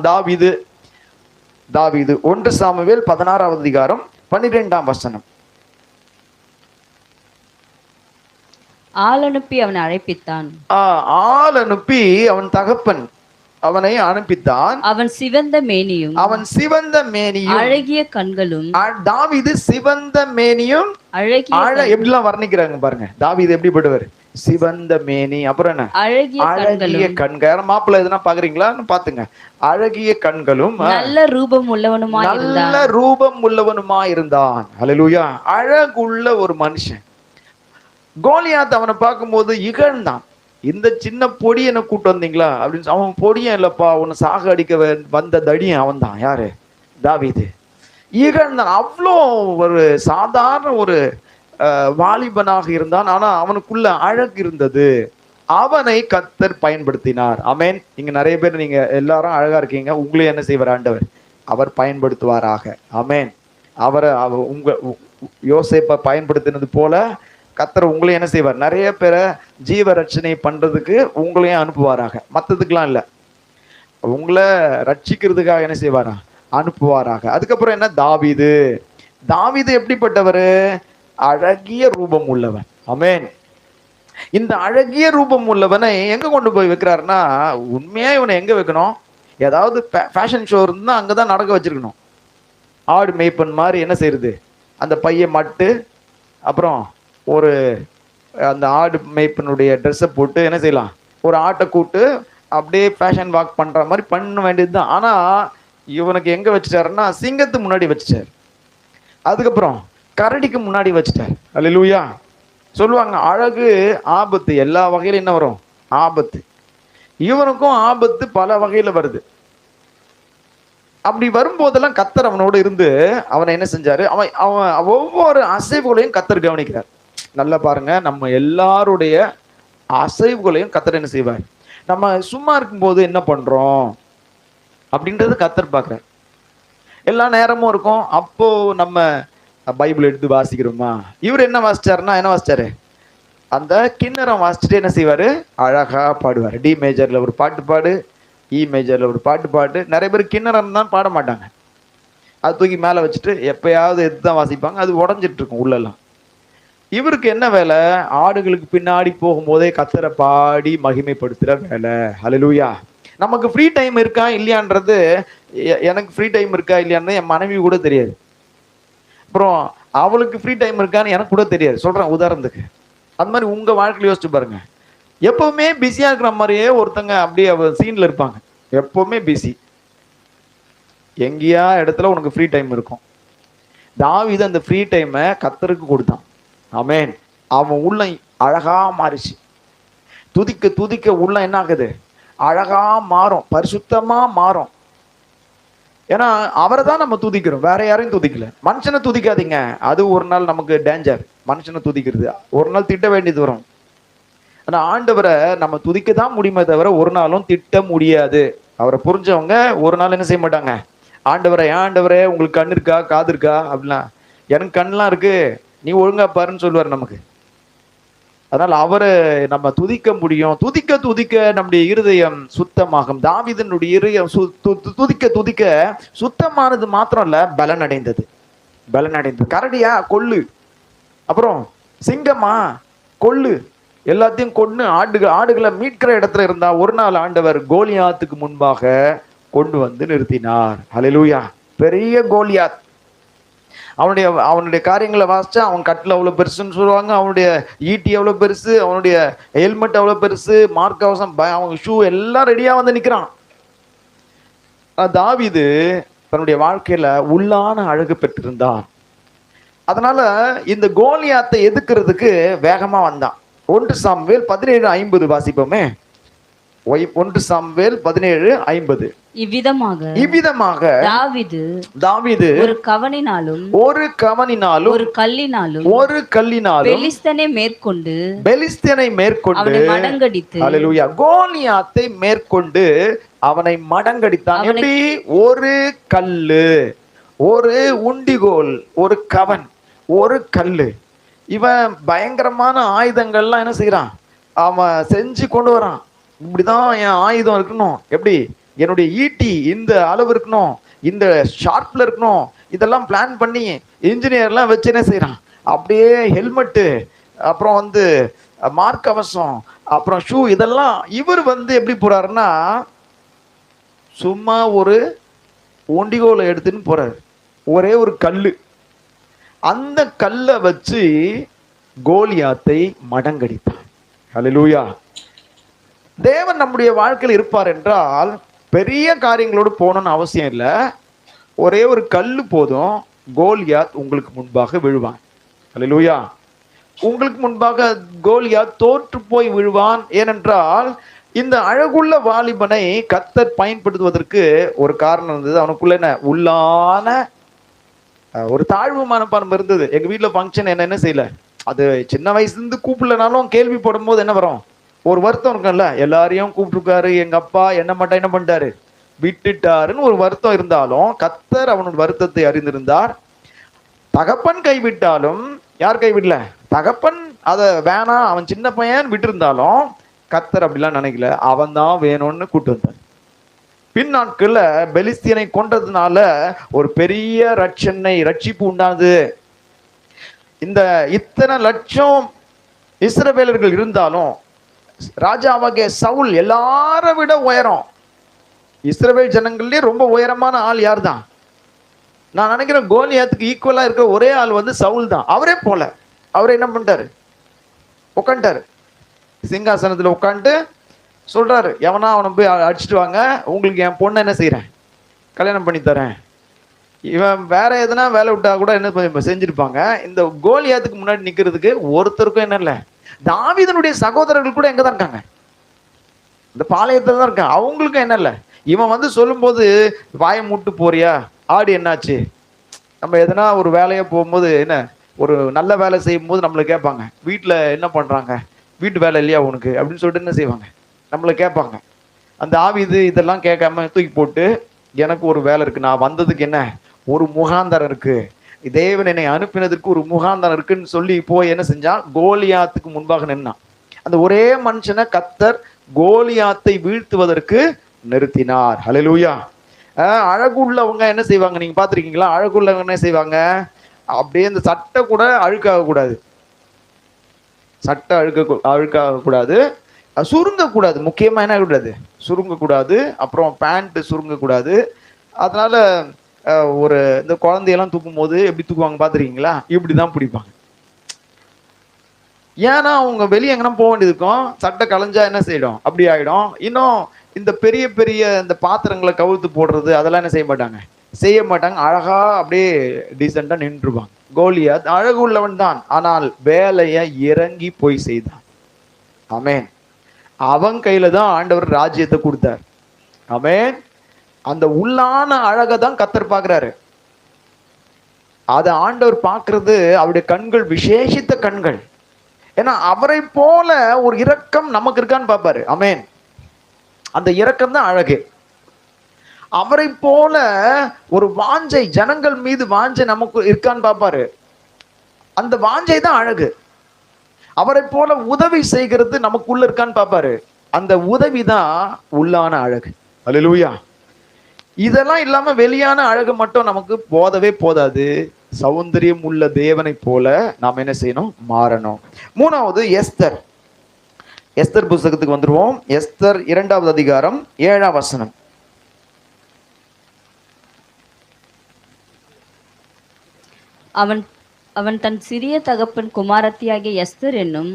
தாவீது. தாவீது 1 சாமுவேல் 16வது அதிகாரம் 12ஆம் வசனம். ஆள் அனுப்பி அவனை அழைப்பித்தான். ஆள் அனுப்பி அவன் தகப்பன் அவனை அனுப்பித்தான். அவன் சிவந்த மேனியும் அழகிய கண்களும். தாவீது சிவந்த மேனியும் எப்படிலாம் வர்ணிக்கிறாங்க பாருங்க. தாவீது எப்படிப்பட்டவர், சிவந்த மேனி, அப்புறம் என்ன, அழகிய கண்கள். மாப்பிள்ள எதுனா பாக்குறீங்களா, பாத்துங்க. அழகிய கண்களும் நல்ல ரூபம் உள்ளவனுமா இருந்தான். ஹல்லேலூயா. அழகுள்ள ஒரு மனுஷன். கோலியாத் அவனை பார்க்கும்போது இகழ்ந்தான். இந்த சின்ன பொடியனை கூட்டு வந்தீங்களா அப்படின்னு. அவன் பொடியன் இல்லப்பா, உன்னை சாக அடிக்க வந்த தடியன் அவன் தான். யாரு, தாவீது. இகழ்ந்தான். அவ்வளோ ஒரு சாதாரண ஒரு வாலிபனாக இருந்தான். ஆனா அவனுக்குள்ள அழகு இருந்தது. அவனை கர்த்தர் பயன்படுத்தினார். ஆமென். இங்க நிறைய பேர் நீங்க எல்லாரும் அழகா இருக்கீங்க. உங்களையும் என்ன செய்வார் ஆண்டவர், அவர் பயன்படுத்துவாராக. ஆமென். அவரை உங்க யோசேப்பை பயன்படுத்தினது போல கர்த்தர் உங்களையும் என்ன செய்வார், நிறைய பேரை ஜீவ ரட்சணை பண்றதுக்கு உங்களையும் அனுப்புவாராக. மற்றதுக்கெல்லாம் இல்லை, உங்களை ரட்சிக்கிறதுக்காக என்ன செய்வாரா, அனுப்புவாராக. அதுக்கப்புறம் என்ன, தாவீது. தாவீது எப்படிப்பட்டவர், அழகிய ரூபம் உள்ளவன். ஆமென். இந்த அழகிய ரூபம் உள்ளவனை எங்க கொண்டு போய் வைக்கிறாருன்னா, உண்மையா இவனை எங்க வைக்கணும், ஏதாவது ஃபேஷன் ஷோ இருந்தா அங்கதான் நடக்க வச்சிருக்கணும். ஆடு மேய்ப்பன் மாதிரி என்ன செய்யறது, அந்த பைய மட்டு, அப்புறம் ஒரு அந்த ஆடு மேய்ப்பனுடைய ட்ரெஸ்ஸை போட்டு என்ன செய்யலாம், ஒரு ஆட்டை கூட்டு அப்படியே ஃபேஷன் வாக் பண்ற மாதிரி பண்ண வேண்டியது தான். ஆனா இவனுக்கு எங்க வச்சுட்டாருன்னா, சிங்கத்து முன்னாடி வச்சுட்டார். அதுக்கப்புறம் கரடிக்கு முன்னாடி வச்சுட்டார். அல்லேலூயா. சொல்லுவாங்க அழகு ஆபத்து, எல்லா வகையிலும் என்ன வரும், ஆபத்து. இவனுக்கும் ஆபத்து பல வகையில வருது. அப்படி வரும்போதெல்லாம் கர்த்தர் அவனோடு இருந்து அவனை என்ன செஞ்சாரு, அவன் ஒவ்வொரு அசைவுகளையும் கர்த்தர் கவனிக்கிறார். நல்லா பாருங்க, நம்ம எல்லாருடைய அசைவுகளையும் கர்த்தர் என்ன செய்வார். நம்ம சும்மா இருக்கும்போது என்ன பண்றோம் அப்படின்றது கர்த்தர் பார்க்கிறார். எல்லா நேரமும் இருக்கும். அப்போ நம்ம பைபிள் எடுத்து வாசிக்கிறோமா, இவர் என்ன வாசிச்சாருன்னா, என்ன வாசிச்சாரு, அந்த கிண்ணறம் வாசிச்சுட்டு என்ன செய்வாரு, அழகா பாடுவார். டி மேஜர்ல ஒரு பாட்டு பாடு, இ மேஜர்ல ஒரு பாட்டு பாடு. நிறைய பேர் கிண்ணறம் தான் பாட மாட்டாங்க, அது தூக்கி மேல வச்சுட்டு எப்பயாவது எடுத்துதான் வாசிப்பாங்க, அது உடஞ்சிட்டு இருக்கும் உள்ளெல்லாம். இவருக்கு என்ன வேலை, ஆடுகளுக்கு பின்னாடி போகும்போதே கர்த்தரை பாடி மகிமைப்படுத்துற வேலை. ஹல்லேலூயா. நமக்கு ஃப்ரீ டைம் இருக்கா இல்லையான்றது, எனக்கு ஃப்ரீ டைம் இருக்கா இல்லையான்னு என் மனைவி கூட தெரியாது. அப்புறம் அவளுக்கு ஃப்ரீ டைம் இருக்கான்னு எனக்கு கூட தெரியாது. சொல்றேன் உதாரணத்துக்கு. அந்த மாதிரி உங்க வாழ்க்கையில யோசிச்சு பாருங்க. எப்பவுமே பிஸியா இருக்கிற மாதிரியே ஒருத்தங்க அப்படியே சீன்ல இருப்பாங்க, எப்பவுமே பிஸி. எங்கேயா இடத்துல உனக்கு ஃப்ரீ டைம் இருக்கும். தாவீது அந்த ஃப்ரீ டைமை கர்த்தருக்கு கொடுத்தான். ஆமென். அவன் உள்ள அழகா மாறிச்சு. துதிக்க துதிக்க உள்ள என்ன ஆகுது, அழகா மாறும், பரிசுத்தமா மாறும். ஏன்னா அவரை தான் நம்ம துதிக்கிறோம், வேற யாரையும் துதிக்கல. மனுஷனை துதிக்காதீங்க, அது ஒரு நாள் நமக்கு டேஞ்சர். மனுஷனை துதிக்கிறது ஒரு நாள் திட்ட வேண்டியது வரும். ஆனா ஆண்டவரை நம்ம துதிக்க தான் முடியுமே தவிர ஒரு நாளும் திட்ட முடியாது. அவரை புரிஞ்சவங்க ஒரு நாள் என்ன செய்ய மாட்டாங்க, ஆண்டவரை, ஏன் ஆண்டவரே உங்களுக்கு கண் இருக்கா காது இருக்கா அப்படின்னா, எனக்கு கண்ணெலாம் இருக்கு நீ ஒழுங்கா பாருன்னு சொல்லுவார் நமக்கு. அதனால அவரை நம்ம துதிக்க முடியும். துதிக்க துதிக்க நம்முடைய இருதயம் சுத்தமாகும். தாவீதினுடைய இருதயம் துதிக்க துதிக்க சுத்தமானது மாத்திரம் இல்ல, பலன் அடைந்தது. பலன் அடைந்தது. கரடியா கொள்ளு, அப்புறம் சிங்கமா கொள்ளு, எல்லாத்தையும் கொண்டு ஆடுகளை மீட்கிற இடத்துல இருந்தா ஒரு நாள் ஆண்டவர் கோலியாத்துக்கு முன்பாக கொண்டு வந்து நிறுத்தினார். ஹல்லேலூயா. பெரிய கோலியாத். அவனுடைய காரியங்களை வாசிச்சா அவன் கட்டில் அவ்வளவு பெருசுன்னு சொல்லுவாங்க, அவனுடைய ஈட்டி எவ்வளவு பெருசு, அவனுடைய ஹெல்மெட் அவ்வளவு பெருசு, மார்க் கவசம், அவங்க ஷூ எல்லாம் ரெடியா வந்து நிக்கிறான். தாவீது தன்னுடைய வாழ்க்கையில உள்ளான அழகு பெற்றிருந்தான். அதனால இந்த கோலியாத்தை எதுக்குறதுக்கு வேகமா வந்தான். 1 சாமுவேல் 17:50 வாசிப்போமே. 1 சாமுவேல் 17:50. இவ்விதமாக தாவீது ஒரு கவனினாலும் ஒரு கல்லினாலும் பெலிஸ்தனை மேற்கொண்டு அவனை மடங்கடித்து, அல்லேலூயா, கோலியாத்தை மேற்கொண்டு அவனை மடங்கடித்தான். எப்படி? ஒரு கல்லு, ஒரு உண்டிகோல், ஒரு கவன், ஒரு கல்லு. இவன் பயங்கரமான ஆயுதங்கள்லாம் என்ன செய்யறான்? அவன் செஞ்சு கொண்டு வரான். இப்படிதான் என் ஆயுதம் இருக்கணும், எப்படி என்னுடைய ஈட்டி இந்த அளவு இருக்கணும், இந்த ஷார்ப்ல இருக்கணும், இதெல்லாம் பிளான் பண்ணி இன்ஜினியர்லாம் வச்சு என்ன செய்யறான்? அப்படியே ஹெல்மெட்டு, அப்புறம் வந்து மார்க் கவசம், அப்புறம் ஷூ, இதெல்லாம் இவர் எப்படி போறாருன்னா சும்மா ஒரு ஒண்டிகோலை எடுத்துன்னு போறாரு. ஒரே ஒரு கல்லு, அந்த கல்லை வச்சு கோலியாத்தை மடங்கடித்தான். ஹல்லேலூயா. தேவன் நம்முடைய வாழ்க்கையில் இருப்பார் என்றால் பெரிய காரியங்களோடு போகணும்னு அவசியம் இல்லை. ஒரே ஒரு கல்லு போதும், கோலியாத் உங்களுக்கு முன்பாக விழுவான். ஹல்லேலூயா. உங்களுக்கு முன்பாக கோலியாத் தோற்று போய் விழுவான். ஏனென்றால் இந்த அழகுள்ள வாலிபனை கர்த்தர் பயன்படுத்துவதற்கு ஒரு காரணம் இருந்தது. அவனுக்குள்ள என்ன? உள்ளான ஒரு தாழ்வு மனப்பான்மை இருந்தது. எங்க வீட்டுல ஃபங்க்ஷன் என்ன செய்யல, அது சின்ன வயசுல இருந்து கூப்பிடலனாலும் கேள்வி போடும் போது என்ன வரும்? ஒரு வருத்தம் இருக்கும்ல. எல்லாரையும் கூப்பிட்டுருக்காரு, எங்க அப்பா என்ன மட்டும் என்ன பண்ணிட்டாரு, விட்டுட்டாருன்னு ஒரு வருத்தம் இருந்தாலும் கர்த்தர் அவனோட வருத்தத்தை அறிந்திருந்தார். தகப்பன் கைவிட்டாலும், யார் கைவிடல? தகப்பன் அதை வேணாம், அவன் சின்ன பையன் விட்டு இருந்தாலும் கர்த்தர் அப்படிலாம் நினைக்கல. அவன் தான் வேணும்னு கூட்டு வந்தார். பின் நாட்கள்ல பெலிஸ்தியனை கொன்றதுனால ஒரு பெரிய ரட்சிப்பு உண்டானது. இந்த இத்தனை லட்சம் இஸ்ரவேலர்கள் இருந்தாலும் ராஜாவாகிய சவுல் எல்லாரை விட உயரம். இஸ்ரவேல் ஜனங்கள்லயே ரொம்ப உயரமான ஆள் யார் தான்? நான் நினைக்கிறேன் கோலியாத்துக்கு ஈக்குவலா இருக்கிற ஒரே ஆள் சவுல் தான். அவரே போல அவரை என்ன பண்ணிட்டாரு? உட்காந்துட்டாரு சிங்காசனத்துல உட்காந்துட்டு சொல்றாரு, எவனா அவனை போய் அடிச்சுட்டு வாங்க, உங்களுக்கு என் பொண்ணை என்ன செய்யறேன்? கல்யாணம் பண்ணி தரேன். இவன் வேற எதுனா வேலை விட்டா கூட என்ன செஞ்சிருப்பாங்க. இந்த கோலியாத்துக்கு முன்னாடி நிக்கிறதுக்கு ஒருத்தருக்கும் என்ன இல்லை. தாவீதனுடைய சகோதரர்கள் கூட எங்கதான் இருக்காங்க? இந்த பாளையத்துல தான் இருக்காங்க. அவங்களுக்கும் என்ன இல்லை. இவன் சொல்லும் போது வாயை மூட்டு போறியா, ஆடு என்னாச்சு? நம்ம எதனா ஒரு வேலையா போகும்போது என்ன, ஒரு நல்ல வேலை செய்யும் போது நம்மளை கேட்பாங்க, வீட்டுல என்ன பண்றாங்க, வீட்டு வேலை இல்லையா உனக்கு அப்படின்னு சொல்லிட்டு என்ன செய்வாங்க, நம்மளை கேட்பாங்க. அந்த ஆவிது இதெல்லாம் கேட்காம தூக்கி போட்டு, எனக்கு ஒரு வேலை இருக்கு, நான் வந்ததுக்கு என்ன ஒரு முகாந்தரம் இருக்கு, தேவன் என்னை அனுப்பினதுக்கு ஒரு முகாந்தரம் இருக்குன்னு சொல்லி போய் என்ன செஞ்சான்? கோலியாத்துக்கு முன்பாக நின்னான். அந்த ஒரே மனுஷனை கர்த்தர் கோலியாத்தை வீழ்த்துவதற்கு நிறுத்தினார். ஹல்லேலூயா. அழகுள்ளவங்க என்ன செய்வாங்க? நீங்க பாத்திருக்கீங்களா? அழகுள்ளவங்க என்ன செய்வாங்க? அப்படியே இந்த சட்டை கூட அழுக்காக கூடாது, சட்டை அழுக்காக கூடாது, சுருங்கக்கூடாது. முக்கியமா என்ன கூடாது? சுருங்கக்கூடாது. அப்புறம் பேண்ட் சுருங்கக்கூடாது. அதனால ஒரு இந்த குழந்தையெல்லாம் தூக்கும் போது எப்படி தூக்குவாங்க பாத்துருக்கீங்களா? இப்படிதான் பிடிப்பாங்க. ஏன்னா அவங்க வெளியே எங்கன்னா போக வேண்டியது இருக்கும், சட்டை கலைஞ்சா என்ன செய்யணும்? அப்படி ஆயிடும். இன்னும் இந்த பெரிய பெரிய இந்த பாத்திரங்களை கவுழ்த்து போடுறது அதெல்லாம் என்ன செய்ய மாட்டாங்க. அழகா அப்படியே டீசெண்டா நின்றுருவாங்க. கோலியாத் அழகு உள்ளவன் தான், ஆனால் வேலையை இறங்கி போய் செய்தான். ஆமென். அவன் கையில தான் ஆண்டவர் ராஜ்யத்தை கொடுத்தார். ஆமென். அந்த உள்ளான அழகை தான் கர்த்தர் பார்க்கிறாரு. அதை ஆண்டவர் பார்க்கிறது அவருடைய கண்கள் விசேஷித்த கண்கள். ஏன்னா அவரை போல ஒரு இரக்கம் நமக்கு இருக்கான்னு பார்ப்பாரு. ஆமென். அந்த இரக்கம் தான் அழகு. அவரை போல ஒரு வாஞ்சை, ஜனங்கள் மீது வாஞ்சை நமக்கு இருக்கான்னு பார்ப்பாரு. அந்த வாஞ்சை தான் அழகு. அவரை போல உதவி செய்கிறது நமக்குள்ள இருக்கான்னு பார்ப்பாரு. அந்த உதவி தான் உள்ளான அழகு. அல்லேலூயா. இதெல்லாம் இல்லாம வெளியான அழகு மட்டும் நமக்கு போதாது. சௌந்தரியம் உள்ள தேவனை போல நாம் என்ன செய்யணும்? மாறணும். மூணாவது எஸ்தர். எஸ்தர் புஸ்தகத்துக்கு வந்துருவோம். எஸ்தர் 2வது அதிகாரம் 7ஆம் வசனம். அவன் தன் சிறிய தகப்பன் குமாரத்தியாகிய எஸ்தர் என்னும்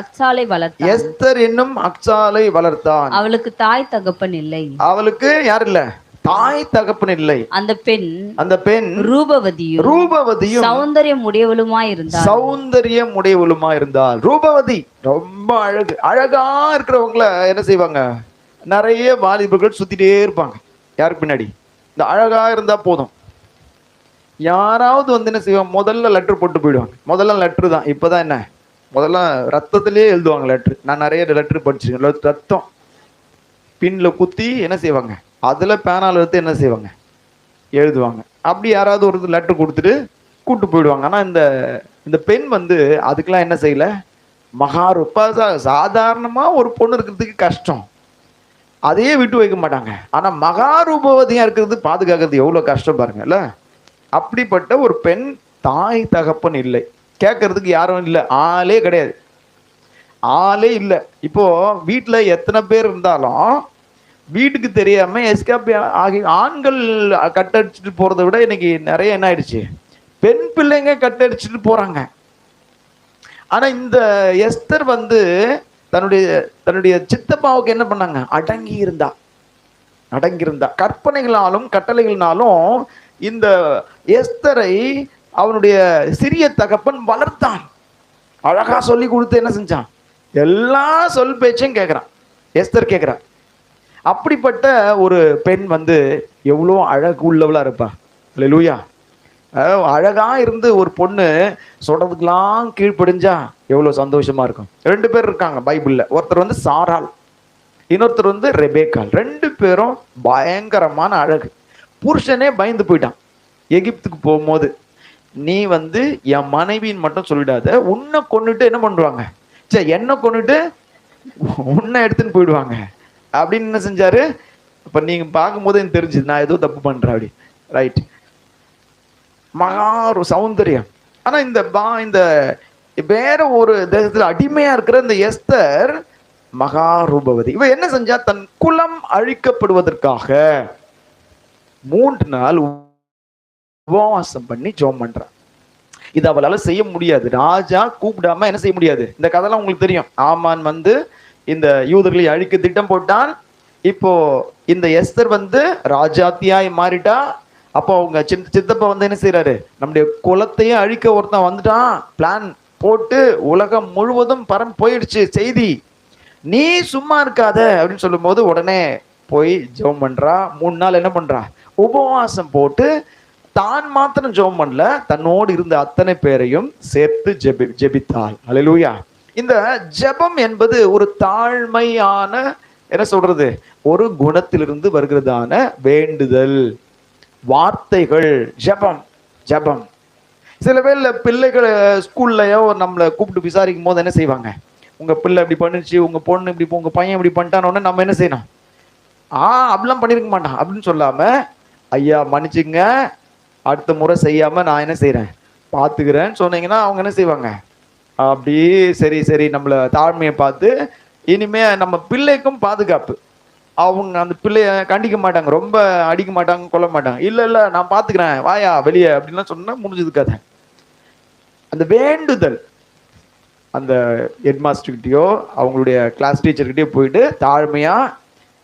அக்சாலை வளர்த்தான். எஸ்தர் என்னும் அக்சாலை வளர்த்தான். அவளுக்கு தாய் தகப்பன் இல்லை. அவளுக்கு யார் இல்ல? தாய் தகப்பன் இல்லை. அந்த பெண் ரூபவதியும் சௌந்தரியம் உடையவளுமாய் இருந்தாள். ரூபவதி ரொம்ப அழகா இருக்கிறவங்கள என்ன செய்வாங்க, நிறைய வாலிபர்கள் சுத்திட்டே இருப்பாங்க. யாருக்கு பின்னாடி? இந்த அழகா இருந்தா போதும். யாராவது வந்து என்ன செய்வாங்க, முதல்ல லெட்டர் போட்டு போயிடுவாங்க. முதல்ல லெட்டர் தான். இப்பதான் என்ன, முதல்ல ரத்தத்திலேயே எழுதுவாங்க லெட்டர். நான் நிறைய லெட்டர் படிச்சிருக்கேன். ரத்தம் பின்ல குத்தி என்ன செய்வாங்க, அதுல பேனால் எடுத்து என்ன செய்வாங்க, எழுதுவாங்க. அப்படி யாராவது ஒரு லெட்டர் கொடுத்துட்டு கூட்டு போயிடுவாங்க. ஆனா இந்த பெண் வந்து அதுக்கெல்லாம் என்ன செய்யல, சாதாரணமா ஒரு பொண்ணு இருக்கிறதுக்கு கஷ்டம், அதையே விட்டு வைக்க மாட்டாங்க. ஆனா மகாரூபவதியா இருக்கிறது, பாதுகாக்கிறது எவ்வளவு கஷ்டம் பாருங்கல்ல. அப்படிப்பட்ட ஒரு பெண், தாய் தகப்பன் இல்லை, கேட்கறதுக்கு யாரும் இல்லை, ஆளே கிடையாது, ஆளே இல்லை. இப்போ வீட்டுல எத்தனை பேர் இருந்தாலும் வீட்டுக்கு தெரியாம எஸ்கேப் ஆகி ஆண்கள் கட்டடிச்சுட்டு போறதை விட இன்னைக்கு நிறைய என்ன ஆயிடுச்சு, பெண் பிள்ளைங்க கட்டடிச்சுட்டு போறாங்க. ஆனா இந்த எஸ்தர் வந்து தன்னுடைய சித்தப்பாவுக்கு என்ன பண்ணாங்க, அடங்கி இருந்தா. கற்பனைகளாலும் கட்டளைகளினாலும் இந்த எஸ்தரை அவனுடைய சிறிய தகப்பன் வளர்த்தான். அழகா சொல்லி கொடுத்து என்ன செஞ்சான், எல்லா சொல் பேச்சையும் கேட்கிறான், எஸ்தர் கேட்கிறான். அப்படிப்பட்ட ஒரு பெண் வந்து எவ்வளோ அழகு உள்ளவளா இருப்பா. அல்லேலூயா. அழகா இருந்து ஒரு பொண்ணு சொல்றதுக்கெல்லாம் கீழ்ப்படிஞ்சா எவ்வளவு சந்தோஷமா இருக்கும். 2 பேர் இருக்காங்க பைபிள்ல. ஒருத்தர் வந்து சாராள், இன்னொருத்தர் வந்து ரெபேக்காள். 2 பேரும் பயங்கரமான அழகு. புருஷனே பயந்து போயிட்டான். எகிப்துக்கு போகும்போது, நீ வந்து என் மனைவின்னு மட்டும் சொல்லிடாத, உன்னை கொண்டுட்டு என்ன பண்ணுவாங்க, சரி என்ன கொண்டுட்டு உன்னை எடுத்துன்னு போயிடுவாங்க அப்படின்னு என்ன செஞ்சாரு. இப்ப நீங்க பார்க்கும்போது எனக்கு தெரிஞ்சுது நான் ஏதோ தப்பு பண்றேன் அப்படி. ரைட், மகா சௌந்தரியம். ஆனா இந்த வேற ஒரு தேசத்துல அடிமையா இருக்கிற இந்த எஸ்தர் மகா ரூபவதி. இவ என்ன செஞ்சா, தன் குலம் அழிக்கப்படுவதற்காக 3 நாள் உபவாசம் பண்ணி ஜெபம் பண்றான். இது அவளால செய்ய முடியாது. ராஜா கூப்பிடாம என்ன செய்ய முடியாது. இந்த கதைலாம் உங்களுக்கு தெரியும். ஆமான் வந்து இந்த யூதர்களை அழிக்க திட்டம் போட்டான். இப்போ இந்த எஸ்தர் வந்து ராஜாத்தியாய் மாறிட்டா. அப்போ அவங்க சித்தப்பா வந்து என்ன செய்யறாரு, நம்முடைய குலத்தையே அழிக்க ஒருத்தன் வந்துட்டான், பிளான் போட்டு உலகம் முழுவதும் போயிடுச்சு செய்தி, நீ சும்மா இருக்காத அப்படின்னு சொல்லும் போது உடனே போய் ஜெபம் பண்றா. 3 நாள் என்ன பண்றா, உபவாசம் போட்டு தான் மாத்திரம் ஜெபம் பண்ணல, தன்னோடு இருந்த அத்தனை பேரையும் சேர்த்து ஜெபித்தாள். அல்லேலூயா. இந்த ஜெபம் என்பது ஒரு தாழ்மையான என்ன சொல்றது, ஒரு குணத்திலிருந்து வருகிறதான வேண்டுதல் வார்த்தைகள். ஜெபம். சில பேர்ல பிள்ளைகளை ஸ்கூல்லயோ நம்மளை கூப்பிட்டு விசாரிக்கும் போது என்ன செய்வாங்க, உங்க பிள்ளை இப்படி பண்ணிச்சு, உங்க பொண்ணு இப்படி, உங்க பையன் இப்படி பண்ணிட்டானோன்னு நம்ம என்ன செய்யணும், அப்படிலாம் பண்ணிருக்க மாட்டான் அப்படின்னு சொல்லாம, ஐயா மன்னிச்சுங்க, அடுத்த முறை செய்யாம நான் என்ன செய்யறேன் பாத்துக்கிறேன்னு சொன்னீங்கன்னா அவங்க என்ன செய்வாங்க, அப்படி சரி நம்மள தாழ்மையை பார்த்து இனிமே நம்ம பிள்ளைக்கும் பாதுகாப்பு. அவங்க அந்த பிள்ளைய கண்டிக்க மாட்டாங்க, ரொம்ப அடிக்க மாட்டாங்க, கொல்ல மாட்டாங்க. இல்ல நான் பாத்துக்கிறேன், வாயா வெளியே அப்படின்லாம் சொன்னா முடிஞ்சது கதை. அந்த வேண்டுதல் அந்த ஹெட்மாஸ்டர்கிட்டயோ அவங்களுடைய கிளாஸ் டீச்சர்கிட்டயோ போயிட்டு தாழ்மையா,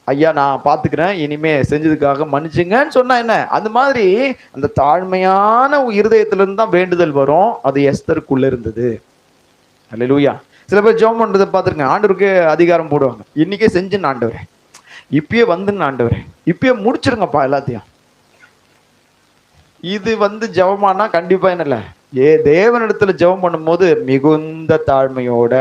ஐயா நான் பாத்துக்கிறேன், இனிமே செஞ்சதுக்காக மன்னிச்சுங்கன்னு சொன்னா என்ன, அந்த மாதிரி அந்த தாழ்மையான இருதயத்துல இருந்து தான் வேண்டுதல் வரும். அது எஸ்தருக்குள்ள இருந்தது. அல்லேலூயா. சில பேர் ஜெபம் பண்றதை பார்த்துருங்க, ஆண்டவருக்கு அதிகாரம் போடுவாங்க, இன்னைக்கே செஞ்சுன்னு ஆண்டவரே, இப்பயே வந்துன்னு ஆண்டவரே, இப்பயே முடிச்சிருங்கப்பா எல்லாத்தையும். இது வந்து ஜெபமானா கண்டிப்பா என்னல, தேவனிடத்துல ஜெபம் பண்ணும்போது மிகுந்த தாழ்மையோட,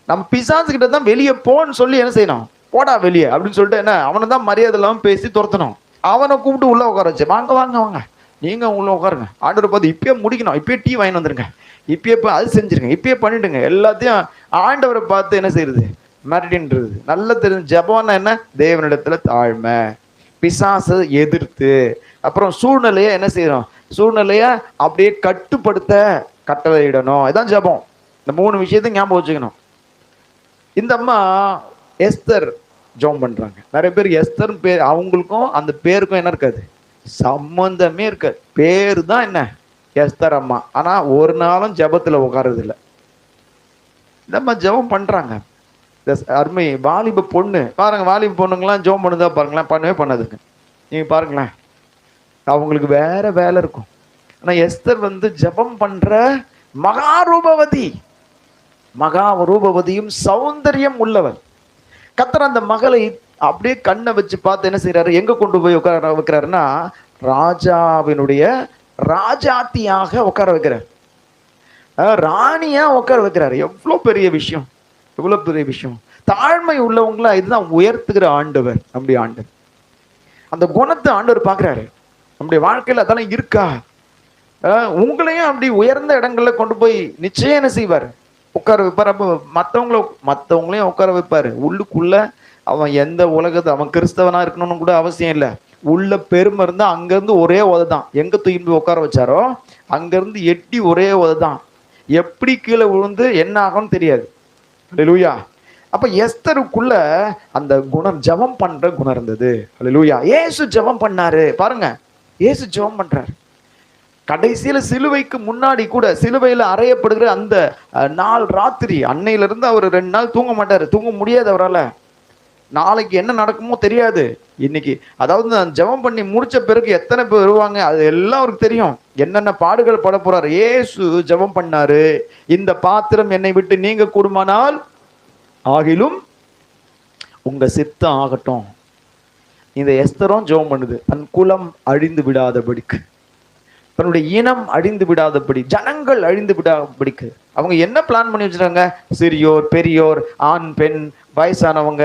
நம்ம பிசாசு கிட்ட தான் வெளியே போன்னு சொல்லி என்ன செய்யணும், போடா வெளியே அப்படின்னு சொல்லிட்டு என்ன, அவனை தான் மரியாதை இல்லாம பேசி துரத்தணும். அவனை கூப்பிட்டு உள்ள உட்கார வச்சு, வாங்க நீங்க உள்ள உட்காருங்க, ஆண்டவரை பார்த்து இப்பயே முடிக்கணும், இப்பயே டீ வாங்கி வந்துருங்க, இப்பயே அது செஞ்சிருங்க, இப்பயே பண்ணிடுங்க, எல்லாத்தையும் ஆண்டவரை பார்த்து என்ன செய்யறது, மிரட்டின்றது. நல்ல தெரிஞ்ச ஜெபம்னா என்ன, தேவனிடத்துல தாழ்மை, பிசாசை எதிர்த்து, அப்புறம் சூழ்நிலைய என்ன செய்யறோம், சூழ்நிலைய அப்படியே கட்டுப்படுத்த கட்டளையிடணும். இதான் ஜெபம். இந்த 3 விஷயத்தையும் ஞாபகம் வச்சுக்கணும். இந்த அம்மா எஸ்தர் ஜெபம் பண்றாங்க. நிறைய பேர் எஸ்தர் பேர், அவங்களுக்கும் அந்த பேருக்கும் என்ன இருக்காது, சம்பந்தமே இருக்காது. பேரு தான் என்ன, எஸ்தர் அம்மா. ஆனா ஒரு நாளும் ஜெபத்துல உட்கார்றது இல்லை. இந்த அம்மா ஜெபம் பண்றாங்க. இந்த அருமை வாலிப பொண்ணு பாருங்க, வாலிப பொண்ணுங்களாம் ஜோம் பண்ணுதா பாருங்களேன், பண்ணவே பண்ணாதுங்க. நீங்க பாருங்களேன், அவங்களுக்கு வேற வேலை இருக்கும். ஆனா எஸ்தர் வந்து ஜெபம் பண்ற மகாரூபவதி, மகா ரூபவதியும் சௌந்தரியம் உள்ளவர். கர்த்தர் அந்த மகளை அப்படியே கண்ணை வச்சு பார்த்து என்ன செய்யறாரு, எங்க கொண்டு போய் உட்கார வைக்கிறாருன்னா, ராஜாவினுடைய ராஜாத்தியாக உட்கார வைக்கிறார், ராணியா உட்கார வைக்கிறாரு. எவ்வளவு பெரிய விஷயம், எவ்வளவு பெரிய விஷயம். தாழ்மை உள்ளவங்கள இதுதான் உயர்த்துகிற ஆண்டவர், நம்முடைய ஆண்டவர். அந்த குணத்தை ஆண்டவர் பார்க்கிறாரு. நம்முடைய வாழ்க்கையில அதெல்லாம் இருக்கா, உங்களையும் அப்படி உயர்ந்த இடங்கள்ல கொண்டு போய் நிச்சயம் என்ன செய்வார், உட்கார வைப்பார். அப்ப மற்றவங்களையும் உட்கார வைப்பாரு. உள்ளுக்குள்ள அவன் எந்த உலகத்தை, அவன் கிறிஸ்தவனா இருக்கணும்னு கூட அவசியம் இல்லை. உள்ள பெருமை இருந்தா அங்கிருந்து ஒரே உததான், எங்க தூக்கி போய் உட்கார வச்சாரோ அங்கிருந்து எட்டி ஒரே உததான். எப்படி கீழே விழுந்து என்ன ஆகும்னு தெரியாது. அல்லேலூயா. அப்ப எஸ்தருக்குள்ள அந்த குணம், ஜெபம் பண்ற குணம் இருந்தது. அல்லேலூயா. இயேசு ஜெபம் பண்ணாரு பாருங்க, இயேசு ஜெபம் பண்றாரு. கடைசியில சிலுவைக்கு முன்னாடி கூட, சிலுவையில அறையப்படுகிற அந்த நாள் ராத்திரி, அன்னையில இருந்து அவர் 2 நாள் தூங்க மாட்டாரு, தூங்க முடியாது அவரால். நாளைக்கு என்ன நடக்குமோ தெரியாது. இன்னைக்கு அதாவது நான் ஜெபம் பண்ணி முடிச்ச பிறகு எத்தனை பேர் வருவாங்க அது எல்லாம் அவருக்கு தெரியும். என்னென்ன பாடுகள் பட போறாரு. இயேசு ஜெபம் பண்ணாரு, இந்த பாத்திரம் என்னை விட்டு நீங்க கூடுமானால் ஆகிலும் உங்க சித்தம் ஆகட்டும். இந்த எஸ்தரும் ஜெபம் பண்ணுது, தன் குலம் அழிந்து விடாதபடிக்கு, தன்னுடைய இனம் அழிந்து விடாதபடி, ஜனங்கள் அழிந்து விடாதபடிக்கு. அவங்க என்ன பிளான் பண்ணி வச்சிருக்காங்க, சிறியோர் பெரியோர், ஆண் பெண், வயசானவங்க,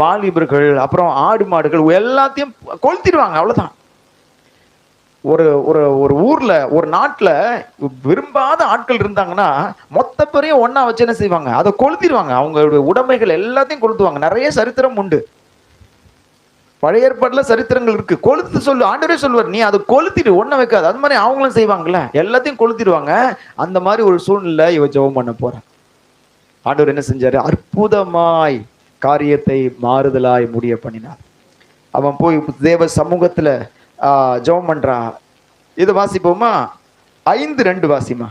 வாலிபர்கள், அப்புறம் ஆடு மாடுகள் எல்லாத்தையும் கொளுத்திடுவாங்க. அவ்வளவுதான். ஒரு ஒரு ஒரு ஊர்ல, ஒரு நாட்டுல விரும்பாத ஆட்கள் இருந்தாங்கன்னா மொத்த பேரையும் ஒன்னா வச்சு என்ன செய்வாங்க, அதை கொளுத்திடுவாங்க. அவங்களுடைய உடைமைகள் எல்லாத்தையும் கொளுத்துவாங்க. நிறைய சரித்திரம் உண்டு, பழைய ஏற்பாட்டுல சரித்திரங்கள் இருக்கு. கொளுத்து சொல்லு, ஆண்டவரே சொல்லுவார், நீ அதை கொளுத்திட்டு ஒன்ன வைக்காது. அது மாதிரி அவங்களும் செய்வாங்கல்ல, எல்லாத்தையும் கொளுத்திடுவாங்க. அந்த மாதிரி ஒரு சூழ்நிலை இவ ஜெபம் பண்ண போற. ஆண்டவர் என்ன செஞ்சாரு, அற்புதமாய் காரியத்தை மாறுதலாய் முடிய பண்ணினார். அவன் போய் தேவ சமூகத்துல ஜெபம் பண்றா. இதை வாசிப்போமா? 5:2 வாசிமா.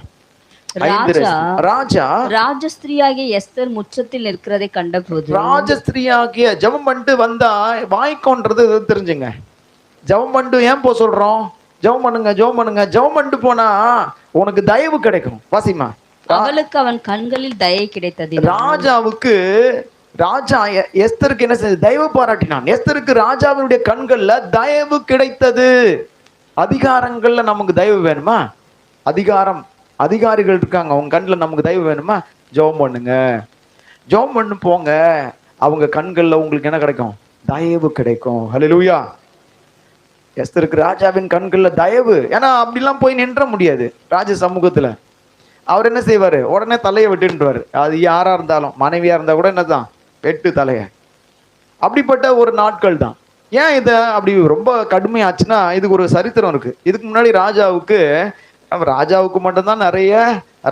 ராஜா ராஜஸ்திரியாகிய எஸ்தர் முற்றத்தில் நிற்கிறதை கண்டபோது, ராஜஸ்திரியாகிய ஜெபம் பண்ணிட்டு வந்தா வாய்க்கோன்றது தெரிஞ்சுங்க. ஜெபம் பண்ணிட்டு ஏன் போ சொல்றோம், ஜெபம் பண்ணுங்க, ஜெபம் பண்ணுங்க. ஜெபம் பண்ணிட்டு போனா உனக்கு தயவு கிடைக்கும். வாசிமா. அவளுக்கு அவன் கண்களில் தயை கிடைத்தது. ராஜாவுக்கு, ராஜா எஸ்தருக்கு என்ன செய்ய, தயவு பாராட்டினான். எஸ்தருக்கு ராஜாவினுடைய கண்கள்ல தயவு கிடைத்தது. அதிகாரங்கள்ல நமக்கு தயவு வேணுமா? அதிகாரிகள் இருக்காங்க, அவங்க கண்ணில் நமக்கு தயவு வேணுமா? ஜெபம் பண்ணுங்க, ஜெபம் பண்ணு போங்க. அவங்க கண்கள்ல உங்களுக்கு என்ன கிடைக்கும், தயவு கிடைக்கும். ஹல்லேலூயா. எஸ்தருக்கு ராஜாவின் கண்கள்ல தயவு. ஏன்னா அப்படிலாம் போய் நின்ற முடியாது ராஜ சமூகத்துல. அவர் என்ன செய்வாரு, உடனே தலையை வெட்டுன்றாரு. அது யாரா இருந்தாலும், மனைவியா இருந்தா கூட என்னதான், வெட்டு தலைய. அப்படிப்பட்ட ஒரு நாட்கள் தான். ஏன் இதை அப்படி ரொம்ப கடுமையாச்சுன்னா, இதுக்கு ஒரு சரித்திரம் இருக்கு. இதுக்கு முன்னாடி ராஜாவுக்கு மட்டும்தான் நிறைய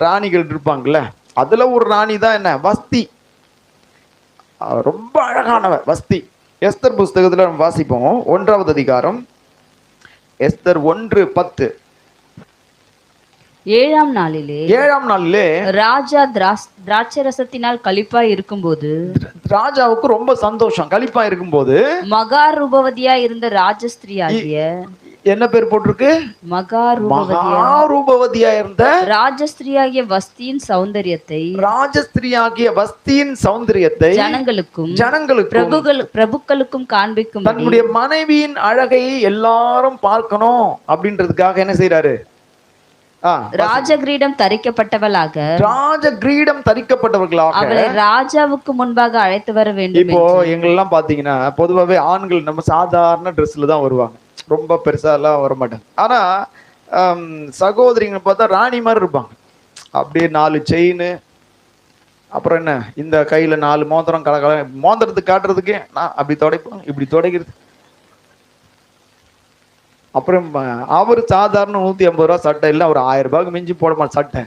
ராணிகள் இருப்பாங்கல்ல. அதுல ஒரு ராணி தான் என்ன, வஸ்தி. ரொம்ப அழகானவ வஸ்தி. எஸ்தர் புஸ்தகத்துல நம்ம வாசிப்போம், 1வது அதிகாரம், எஸ்தர் 1:10. 7ஆம் நாளிலே ராஜா திராட்சரசத்தினால் களிப்பாய் இருக்கும்போது, ராஜாவுக்கு ரொம்ப சந்தோஷம். களிப்பா இருக்கும்போது மகாரூபவதியா இருந்த ராஜஸ்திரியாகிய, என்ன பேர் போட்டிருக்கு, மகாரூபவதியா இருந்த ராஜஸ்திரியாகிய வஸ்தியின் சௌந்தரியத்தை ஜனங்களுக்கும் பிரபுக்களுக்கும் காண்பிக்கும், தன்னுடைய மனைவியின் அழகை எல்லாரும் பார்க்கணும் அப்படின்றதுக்காக என்ன செய்யறாரு, ராஜகிரீடம் தரிக்கப்பட்டவர்களாக அவளை ராஜாவுக்கு முன்பாக அழைத்து வர வேண்டும். இப்போ எங்களெல்லாம் பாத்தீங்கன்னா பொதுவாகவே ஆண்கள் நம்ம சாதாரண ட்ரெஸ்ல தான் வருவாங்க, ரொம்ப பெருசா எல்லாம் வர மாட்டாங்க. ஆனா சகோதரிங்க பார்த்தா ராணி மாதிரி இருப்பாங்க. அப்படியே 4 செயின், அப்புறம் என்ன இந்த கையில 4 மோதிரம், மோதிரத்துக்கு காட்டுறதுக்கு நான் அப்படி தொடைப்போம், இப்படி தொடைக்கிறது. அப்புறம் அவர் சாதாரண 150 ரூபா சட்டை இல்லை, அவர் 1000 ரூபாய்க்கு மிஞ்சி போட மாட்டேன் சட்டை,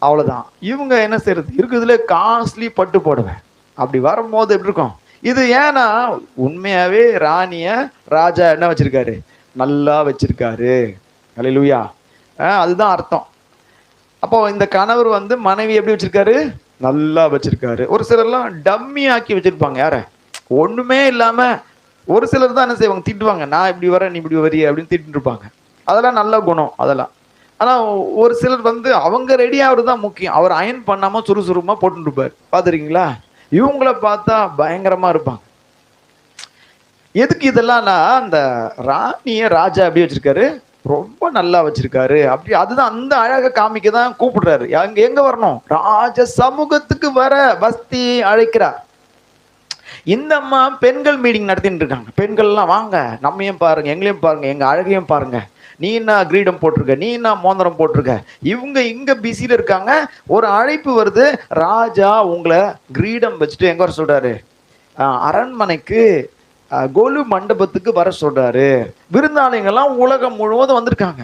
அவ்வளவுதான். இவங்க என்ன செய்யறது, இருக்குதுல காஸ்ட்லி பட்டு போடுவேன். அப்படி வரும்போது எப்படி இருக்கும் இது? ஏன்னா உண்மையாவே ராணிய ராஜா என்ன வச்சிருக்காரு, நல்லா வச்சிருக்காரு. அல்லேலூயா. அதுதான் அர்த்தம். அப்போ இந்த கணவர் வந்து மனைவி எப்படி வச்சிருக்காரு, நல்லா வச்சிருக்காரு. ஒரு சிலர்லாம் டம்மி ஆக்கி வச்சிருப்பாங்க. யார? ஒண்ணுமே இல்லாம. ஒரு சிலர் தான் என்ன செய்வாங்க, திட்டுவாங்க. நான் இப்படி வரேன், நீ இப்படி வரிய அப்படின்னு திட்டு இருப்பாங்க. அதெல்லாம் நல்ல குணம் அதெல்லாம். ஆனா ஒரு சிலர் வந்து அவங்க ரெடி ஆகுறது தான் முக்கியம். அவர் அயன் பண்ணாம சுறுசுறுமா போட்டு இருப்பாரு. பாத்துறீங்களா? இவங்கள பார்த்தா பயங்கரமா இருப்பாங்க. எதுக்கு இதெல்லாம்னா, அந்த ராணிய ராஜா எப்படி வச்சிருக்காரு, ரொம்ப நல்லா வச்சிருக்காரு. அப்படி அதுதான் அந்த அழக காமிக்க தான் கூப்பிடுறாரு. அங்க எங்க வரணும்? ராஜ சமூகத்துக்கு வர வஸ்தி அழைக்கிறார். இந்த அம்மா பெண்கள் மீட்டிங் நடத்திட்டு இருக்காங்க. பெண்கள் எல்லாம் வாங்க, நம்மையும் பாருங்க, எங்களையும் பாருங்க, எங்க அழகையும் பாருங்க. நீ என்ன கிரீடம் போட்டிருக்க, நீ என்ன மோதிரம் போட்டிருக்க. இவங்க இங்க பிஸியில இருக்காங்க. ஒரு அழைப்பு வருது. ராஜா உங்களை கிரீடம் வச்சுட்டு எங்க வர சொல்றாரு? அரண்மனைக்கு கோலு மண்டபத்துக்கு வர சொல்றாரு. விருந்தாளிங்கெல்லாம் உலகம் முழுவதும் வந்திருக்காங்க.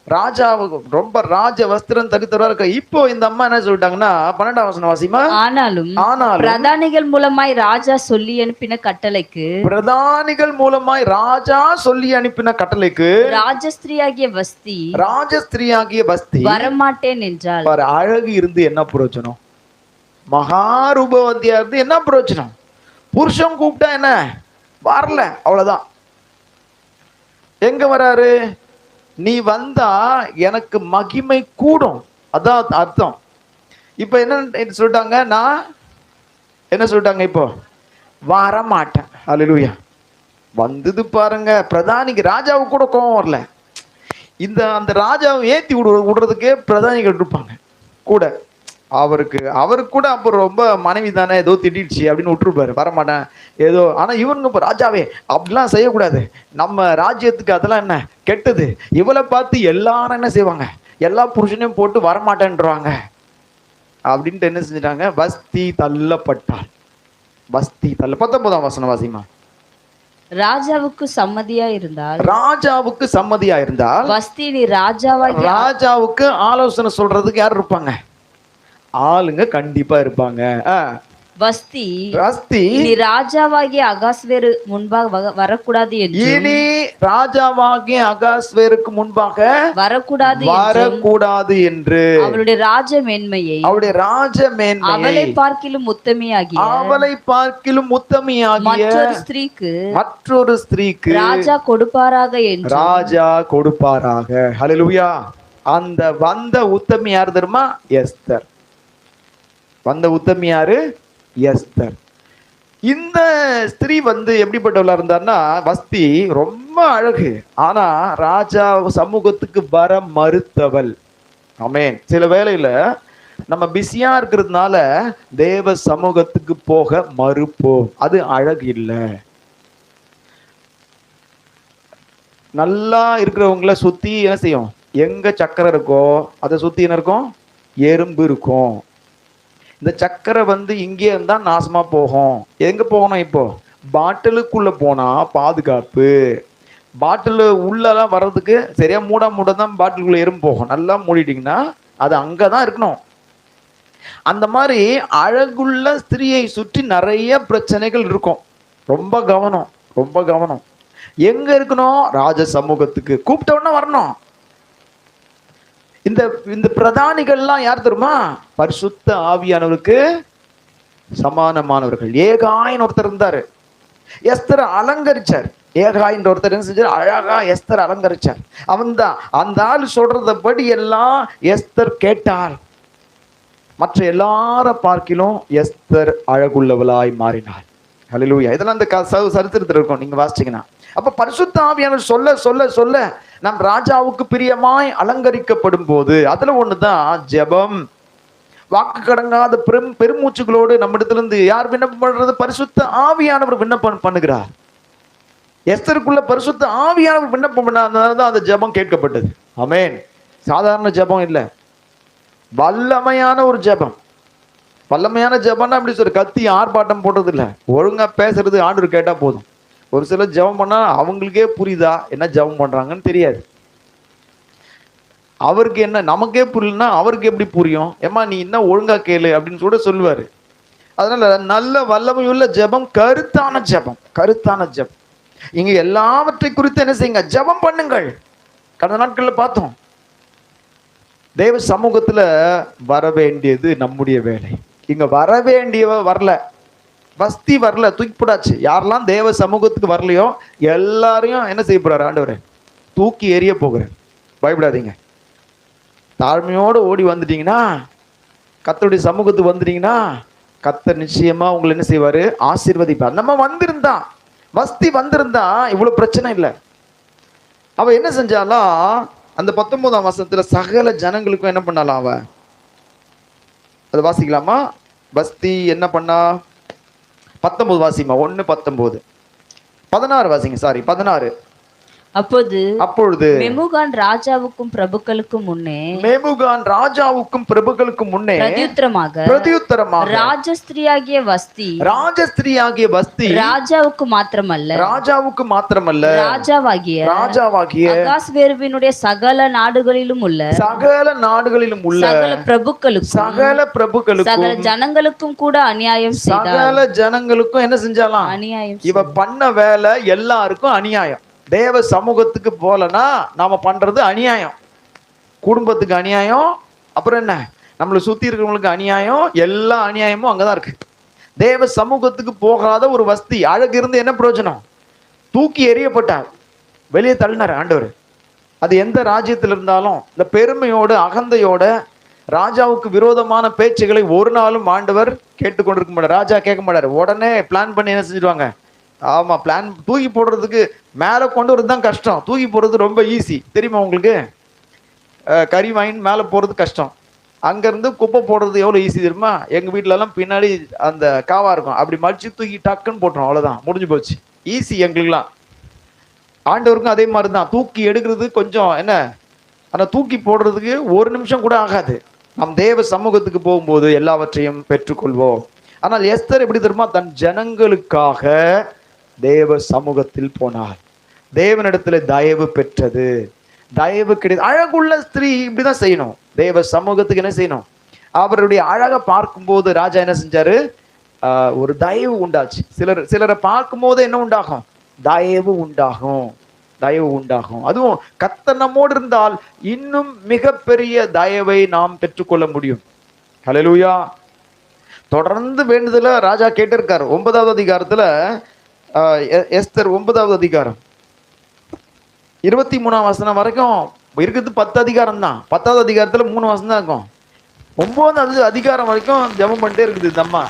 ராஜாவுக்கு ரொம்ப ராஜ வஸ்திரம் தரித்தவரா இருக்க. இப்போ இந்த அம்மா என்ன சொல்லிட்டாங்கன்னா, 12ஆம் வசனம் வாசிமா. ஆனாலும் பிரதானிகள் மூலமாய் ராஜா சொல்லி அனுப்பின கட்டளைக்கு ராஜஸ்திரியாகிய வஸ்தி வரமாட்டேன் என்றால் அழகு இருந்து என்ன பிரயோஜனம்? மகாரூபவதியா இருந்து என்ன பிரயோஜனம்? புருஷன் கூப்பிட்டா என்ன, வரல, அவ்வளவுதான். எங்க வராரு? நீ வந்தா எனக்கு மகிமை கூடும், அதான் அர்த்தம். இப்ப என்ன சொல்லிட்டாங்க? நான் என்ன சொல்லிட்டாங்க? இப்போ வர மாட்டேன். அல்லேலூயா. வந்தது பாருங்க. பிரதானிக்கு ராஜாவுக்கு கூட கோபம் வரல. அந்த ராஜாவை ஏத்தி விடுறதுக்கே பிரதானிகள் இருப்பாங்க கூட. அவருக்கு கூட அப்போ ரொம்ப மனைவி தானே ஏதோ திட்டிடுச்சு அப்படின்னு விட்டுருப்பாரு, வரமாட்டேன் ஏதோ. ஆனா இவனுங்க இப்போ ராஜாவே அப்படிலாம் செய்யக்கூடாது, நம்ம ராஜ்யத்துக்கு அதெல்லாம் என்ன கெட்டது. இவளை பார்த்து எல்லாரும் என்ன செய்வாங்க, எல்லா புருஷனையும் போட்டு வரமாட்டேன்றாங்க அப்படின்ட்டு என்ன செஞ்சிட்டாங்க? வஸ்தி தள்ளப்பட்டாள். வஸ்தி தள்ள. 19ஆம் வசனம் வாசிமா. ராஜாவுக்கு சம்மதியா இருந்தால் வஸ்தி நீ ராஜாவுக்கு ஆலோசனை சொல்றதுக்கு யார் இருப்பாங்க? ஆளுங்க கண்டிப்பா இருப்பாங்க. வஸ்தி நீ ராஜாவாகிய அகாஸ்வேரு முன்பாக வரக்கூடாது என்று, இனி ராஜாவாகிய அகாஸ்வேருக்கு முன்பாக வரக்கூடாது என்று அவளுடைய ராஜ மேன்மையை அவளை பார்க்கிலும் உத்தமியாகிய மற்றொரு ஸ்திரீக்கு ராஜா கொடுப்பாராக. ஹல்லேலூயா. அந்த வந்த உத்தமி யார் தெரியுமா? எஸ்தர். வந்த உத்தமி யாரு? எஸ்தர். இந்த ஸ்திரீ வந்து எப்படிப்பட்டவளா இருந்தார்னா, வஸ்தி ரொம்ப அழகு, ஆனா ராஜா சமூகத்துக்கு வர மறுத்தவள். ஆமென். சில வேளையில நம்ம பிஸியா இருக்கிறதுனால தேவ சமூகத்துக்கு போக மறுப்போம். அது அழகு இல்லை. நல்லா இருக்கிறவங்கள சுத்தி என்ன செய்யும்? எங்க சக்கரை இருக்கோ அதை சுத்தி என்ன இருக்கும்? எறும்பு இருக்கும். இந்த சக்கரை வந்து இங்கே இருந்தா நாசமா போகும். எங்க போகணும்? இப்போ பாட்டிலுக்குள்ள போனா பாதுகாப்பு. பாட்டில் உள்ளலாம் வர்றதுக்கு சரியா மூட தான் பாட்டிலுக்குள்ள எறும்பு போகும். நல்லா மூடிட்டீங்கன்னா அது அங்கதான் இருக்கணும். அந்த மாதிரி அழகுள்ள ஸ்திரியை சுற்றி நிறைய பிரச்சனைகள் இருக்கும். ரொம்ப கவனம். எங்க இருக்கணும்? ராஜ சமூகத்துக்கு கூப்பிட்டவன வரணும். இந்த பிரதானிகள்லாம் யார் தெரியுமா? பரிசுத்த ஆவியானவருக்கு சமானமானவர்கள். ஏகாயின் ஒருத்தர் இருந்தாரு, எஸ்தர் அலங்கரிச்சார். ஏகாயின் ஒருத்தர் என்ன செஞ்சார்? அழகா எஸ்தர் அலங்கரிச்சார். அவன் தான் அந்த ஆள் சொல்றதபடி எல்லாம் எஸ்தர் கேட்டாள். மற்ற எல்லார பார்க்கிலும் எஸ்தர் அழகுள்ளவளாய் மாறினாள். ஹல்லேலூயா. இதெல்லாம் அந்த சரித்திரத்தில் இருக்கும், நீங்க வாசிச்சீங்கன்னா. அப்ப பரிசுத்த ஆவியானவர் சொல்ல சொல்ல சொல்ல நம் ராஜாவுக்கு பிரியமாய் அலங்கரிக்கப்படும் போது அதுல ஒண்ணுதான் ஜெபம். வாக்கு கடங்காத பெருமூச்சுகளோடு நம்மிடத்துல இருந்து யார் விண்ணப்பம் பண்றது? பரிசுத்த ஆவியானவர் விண்ணப்பம் பண்ணுகிறார். எஸ்தருக்குள்ள பரிசுத்த ஆவியானவர் விண்ணப்பம் பண்ணாதான் அந்த ஜெபம் கேட்கப்பட்டது. ஆமென். சாதாரண ஜெபம் இல்ல, வல்லமையான ஒரு ஜெபம். வல்லமையான ஜெபம்னா அப்படி சொல்ற கத்தி ஆர்ப்பாட்டம் போடுறது இல்ல, ஒழுங்கா பேசுறது ஆண்டவர் கேட்டா போதும். ஒரு சிலர் ஜெபம் பண்ணா அவங்களுக்கே புரியுதா என்ன ஜெபம் பண்றாங்கன்னு தெரியாது. அவருக்கு என்ன, நமக்கே புரியலன்னா அவருக்கு எப்படி புரியும்? ஏமா நீ என்ன ஒழுங்கா கேளு அப்படின்னு கூட சொல்லுவாரு. அதனால நல்ல வல்லமையுள்ள ஜெபம் கருத்தான ஜெபம். இங்க எல்லாவற்றை குறித்து என்ன செய்யுங்க? ஜெபம் பண்ணுங்கள். கடந்த நாட்கள்ல பார்த்தோம், தேவ சமூகத்துல வர வேண்டியது நம்முடைய வேலை. இங்க வர வேண்டியவ வரல, வஸ்தி வரல, தூக்கி போடாச்சு. யாரெல்லாம் தேவ சமூகத்துக்கு வரலையோ எல்லாரையும் என்ன செய்ய போறாரு ஆண்டவர்? தூக்கி எறிய போகிறார். பயப்படாதீங்க. தாழ்மையோடு ஓடி வந்துட்டீங்கன்னா, கர்த்தருடைய சமூகத்துக்கு வந்துட்டீங்கன்னா, கர்த்தர் நிச்சயமா உங்களை என்ன செய்வாரு? ஆசீர்வதிப்பார். நம்ம வந்திருந்தா, வஸ்தி வந்திருந்தா இவ்வளவு பிரச்சனை இல்லை. அவ என்ன செஞ்சாலும் அந்த 19ஆம் வசனத்துல சகல ஜனங்களுக்கும் என்ன பண்ணலாம் அவ? அது வாசிக்கலாமா? வஸ்தி என்ன பண்ணா? 19 வாசிமா. 1:19. 16 வாசிங்க. சாரி 16. அப்பொழுது மெமுகான் ராஜாவுக்கும் பிரபுக்களுக்கும் முன்னே ராஜாவுக்கும் பிரபுக்களுக்கும் முன்னே பிரதியுத்தரமாக ராஜஸ்திரியாகிய வஸ்தி ராஜாவுக்கு மாத்திரமல்ல ராஜாவாகிய அகாஸ்வேருவினுடைய சகல நாடுகளிலும் உள்ள சகல பிரபுக்களுக்கும் சகல ஜனங்களுக்கும் கூட அநியாயம் செய்தார். சகல ஜனங்களுக்கும் என்ன செஞ்சாலாம்? அநியாயம். இவ பண்ண வேலை எல்லாருக்கும் அநியாயம். தேவ சமூகத்துக்கு போலனா நாம பண்றது அநியாயம். குடும்பத்துக்கு அநியாயம், அப்புறம் என்ன, நம்மளை சுத்தி இருக்கிறவங்களுக்கு அநியாயம், எல்லா அநியாயமும் அங்கதான் இருக்கு. தேவ சமூகத்துக்கு போகாத ஒரு வஸ்தி அழகு இருந்து என்ன பிரயோஜனம்? தூக்கி எறியப்பட்டார், வெளியே தள்ளினார் ஆண்டவர். அது எந்த ராஜ்யத்தில் இருந்தாலும் இந்த பெருமையோட அகந்தையோட ராஜாவுக்கு விரோதமான பேச்சுகளை ஒரு நாளும் ஆண்டவர் கேட்டுக்கொண்டிருக்க மாட்டார். ராஜா கேட்க மாட்டார். உடனே பிளான் பண்ணி என்ன செஞ்சிருவாங்க? ஆமா, பிளான் தூக்கி போடுறதுக்கு மேலே கொண்டு வரது தான் கஷ்டம், தூக்கி போடுறது ரொம்ப ஈஸி. தெரியுமா உங்களுக்கு? கறி வாங்கி மேலே போறது கஷ்டம், அங்கேருந்து குப்பை போடுறது எவ்வளோ ஈஸி தெரியுமா? எங்கள் வீட்டிலலாம் பின்னாடி அந்த காவா இருக்கும், அப்படி மடிச்சு தூக்கி டக்குன்னு போட்டுரும், அவ்வளோதான், முடிஞ்சு போச்சு. ஈஸி எங்களுக்குலாம். ஆண்டவருக்கும் அதே மாதிரி தான். தூக்கி எடுக்கிறது கொஞ்சம் என்ன, ஆனால் தூக்கி போடுறதுக்கு ஒரு நிமிஷம் கூட ஆகாது. நம் தேவ சமூகத்துக்கு போகும்போது எல்லாவற்றையும் பெற்றுக்கொள்வோம். ஆனால் எஸ்தர் எப்படி தெரியுமா? தன் ஜனங்களுக்காக தேவ சமூகத்தில் போனார். தேவனிடத்துல தயவு பெற்றது, தயவு கிடையாது. அழகுள்ள ஸ்திரீ இப்படிதான் செய்யணும். தேவ சமூகத்துக்கு என்ன செய்யணும்? அவருடைய அழகை பார்க்கும்போது ராஜா என்ன செஞ்சாரு? ஒரு தயவு உண்டாச்சு. சிலரை பார்க்கும் போது என்ன உண்டாகும்? தயவு உண்டாகும், தயவு உண்டாகும். அதுவும் கர்த்தர் நம்மோடு இருந்தால் இன்னும் மிகப்பெரிய தயவை நாம் பெற்றுக்கொள்ள முடியும். ஹல்லேலூயா. தொடர்ந்து வேண்டுதல ராஜா கேட்டிருக்காரு. 9வது அதிகாரத்துல எஸ்தர் 9வது அதிகாரம் 23ஆம் வசனம் வரைக்கும் இருக்கிறது 10 அதிகாரம் தான். 10வது அதிகாரத்துல 3 வசனம் தான் இருக்கும். 9வது அதிகாரம் வரைக்கும் ஜெபம் பண்ணிட்டே இருக்குது இந்த அம்மா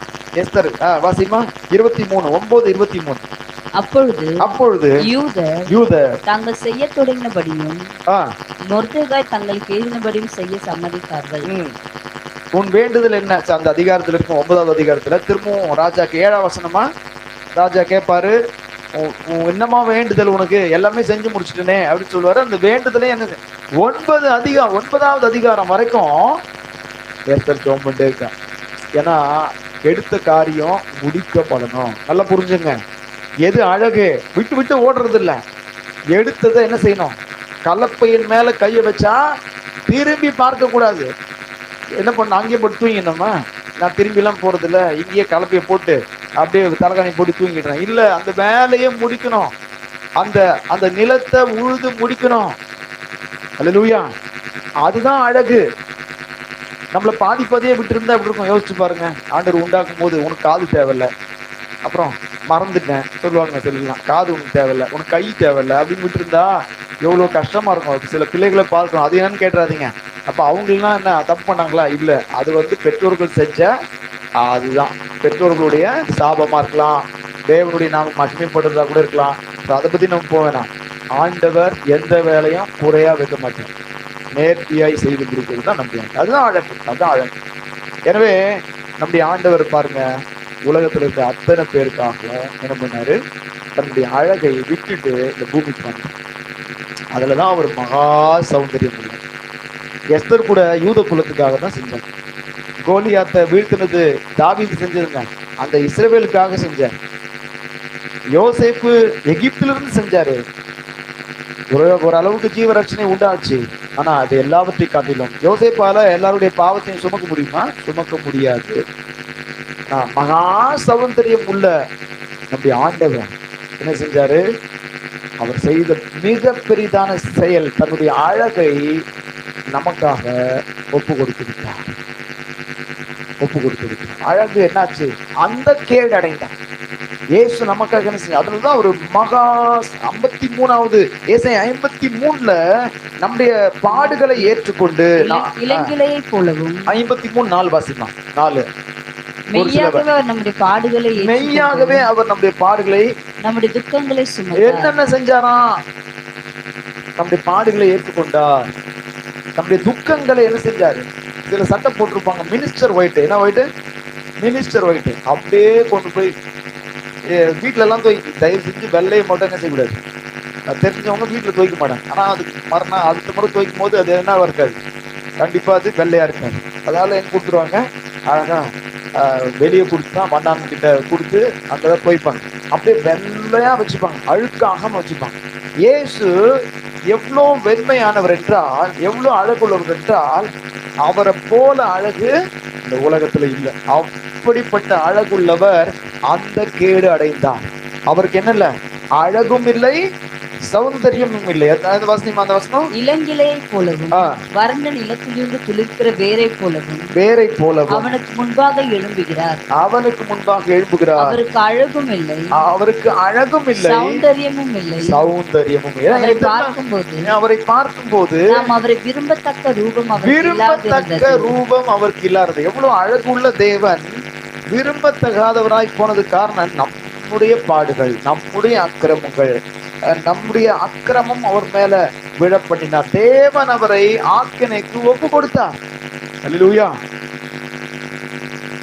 எஸ்தர். வாசிமா 23, 9:23. அப்பொழுது யூதர் தாங்கள் செய்ய தொடங்கினபடியும் மொர்தெகாய் தங்களுக்கு எழுதினபடியும் செய்ய சம்மதித்தார்கள். உன் வேண்டுதல் என்ன? அந்த அதிகாரத்துல இருக்கும் 9வது அதிகாரத்துல திரும்பவும் ராஜாக்கு 7ஆம் வசனமா ராஜா கேட்பாரு, என்னமா வேண்டுதல் உனக்கு? எல்லாமே செஞ்சு முடிச்சுட்டனே அப்படின்னு சொல்லுவாரு. அந்த வேண்டுதலே என்ன? 9வது அதிகாரம் வரைக்கும் எஸ்தர் ஜெபம் பண்ணிட்டே இருக்கான். ஏன்னா எடுத்த காரியம் முடிக்கப்படணும். நல்லா புரிஞ்சுங்க. எது அழகு? விட்டு விட்டு ஓடுறது இல்லை. எடுத்ததை என்ன செய்யணும்? கலப்பையின் மேல கையை வச்சா திரும்பி பார்க்க கூடாது. என்ன பண்ண? அங்கேயே போட்டு தூங்கினோமா? நான் திரும்பி எல்லாம் போறது இல்லை, இங்கேயே கலப்பையை போட்டு அப்படியே தலைகாணி போட்டு தூங்கிடுறேன். இல்ல, அந்த வேலையை முடிக்கணும். அந்த அந்த நிலத்தை உழுது முடிக்கணும். அல்லேலூயா. அதுதான் அழகு. நம்மள பாதிப்பதையே விட்டு இருந்தா எப்படி இருக்கும்? யோசிச்சு பாருங்க. ஆண்டவர் உண்டாக்கும் போது உனக்கு காது தேவையில்லை, அப்புறம் மறந்துட்டேன் சொல்லுவாங்க. சொல்லலாம், காது உனக்கு தேவையில்லை, உனக்கு கை தேவையில்லை அப்படின்னு விட்டு இருந்தா எவ்வளவு கஷ்டமா இருக்கும். சில பிள்ளைகளை பார்க்கணும். அது என்னன்னு கேட்டுறாதீங்க. அப்ப அவங்களாம் என்ன தப்பு பண்ணாங்களா? இல்ல, அது பெற்றோர்கள் செஞ்ச, அதுதான் பெற்றோர்களுடைய சாபமா இருக்கலாம், தேவனுடைய நாம மகிமைப்படுறதா கூட இருக்கலாம். அதை பத்தி நம்ம போவேணாம். ஆண்டவர் எந்த வேலையும் குறையா வைக்க மாட்டேன், நேர்த்தியாய் செய்து முடிக்கிறது தான் நம்பிக்கை. அதுதான் அழகு, அதுதான் அழகு. எனவே நம்முடைய ஆண்டவர் பாருங்க, உலகத்துல இருக்க அத்தனை பேருக்காக என்ன பண்ணாரு? தன்னுடைய அழகை விட்டுட்டு இந்த பூமிக்கு வந்தார். அதுலதான் அவர் மகா சௌந்தரியம் இல்லை. எஸ்தர் கூட யூத குலத்துக்காக தான் செஞ்சார். கோலியாத்தை வீழ்த்தினது தாவீது செஞ்சதுங்க, அந்த இஸ்ரவேலுக்காக செஞ்சார். யோசேப்பு எகிப்திலிருந்து செஞ்சாரு. ஒரு அளவுக்கு ஜீவரட்சணை உண்டாச்சு. ஆனா அது எல்லாவற்றையும் காட்டிலும் யோசேப்பால எல்லாருடைய பாவத்தையும் சுமக்க முடியுமா? சுமக்க முடியாது. மகா சௌந்தரியம் உள்ள நம்முடைய ஆண்டவர் என்ன செஞ்சாரு? அவர் செய்த மிக பெரிதான செயல், தன்னுடைய அழகை நமக்காக ஒப்பு கொடுத்து விட்டார். ஒப்பு கொடுத்து அழகு என்னாச்சு? அந்த கேடு அடைந்தான். இயேசு நமக்காக என்ன செஞ்ச? அதுலதான் ஒரு மகா 53வது ஏசாயா 53ல நம்முடைய பாடுகளை ஏற்றுக்கொண்டு இளங்கிளையை போலவும் 53:4 வாசிக்கலாம். 4 மெய்யாகவே அவர் நம்முடைய பாடுகளை மெய்யாகவே அவர் நம்முடைய பாடுகளை நம்முடைய துக்கங்களை சுமந்தார். என்னென்ன செஞ்சாராம்? நம்முடைய பாடுகளை ஏற்றுக்கொண்டார். நம்முடைய துக்கங்களை என்ன செஞ்சாரு? இதுல சட்டை போட்டிருப்பாங்க மினிஸ்டர் ஒயிட். என்ன ஒயிட்? Minister white. அப்படியே கொண்டு போய் வீட்டுல எல்லாம் துவைக்கு. தயவு செஞ்சு வெள்ளையை மட்டும் என்ன செய்யக்கூடாது. தெரிஞ்சவங்க வீட்டுல துவைக்க மாட்டாங்க. ஆனா அதுக்கு மறுநாள் அடுத்த முறை துவைக்கும் போது அது என்னவா இருக்காது, கண்டிப்பா அது வெள்ளையா இருக்காது. அதனால என்ன கொடுத்துருவாங்க, அழகா வெளியே கொடுத்துதான் மண்ணான் கிட்ட கொடுத்து அங்கதான் துவைப்பாங்க. அப்படியே வெள்ளையா வச்சுப்பாங்க, அழுக்காகாம வச்சுப்பாங்க. இயேசு எவ்வளவு வெண்மையானவர் என்றால், எவ்வளவு அழகுள்ளவர் என்றால், அவரை போல அழகு இந்த உலகத்துல இல்லை. அப்படிப்பட்ட அழகுள்ளவர் அந்த கேடு அடைந்தார். அவருக்கு என்ன இல்ல? அழகும் இல்லை, சௌந்தரியமும் இல்லை. அந்த வசனம் இளங்கிளையை போலவும் வறண்ட நிலத்திலிருந்து துளிர்க்கிற வேரை போலவும் அவனுக்கு முன்பாக எழும்புகிறார். அவருக்கு அழகும் இல்லை, சௌந்தரியமும் இல்லை. அவரை பார்க்கும்போது அவரை விரும்பத்தக்க ரூபம் அவருக்கு இல்லாதது. எவ்வளவு அழகுள்ள தேவன் விரும்பத்தகாதவராய் போனது காரணம் நம்முடைய பாடுகள், நம்முடைய அக்கிரமங்கள். நம்முடைய அக்கிரமம் அவர் மேல விழப்பண்ணினார். தேவன் அவரை ஆக்கினைக்கு ஒப்பு கொடுத்தார். அல்லேலூயா.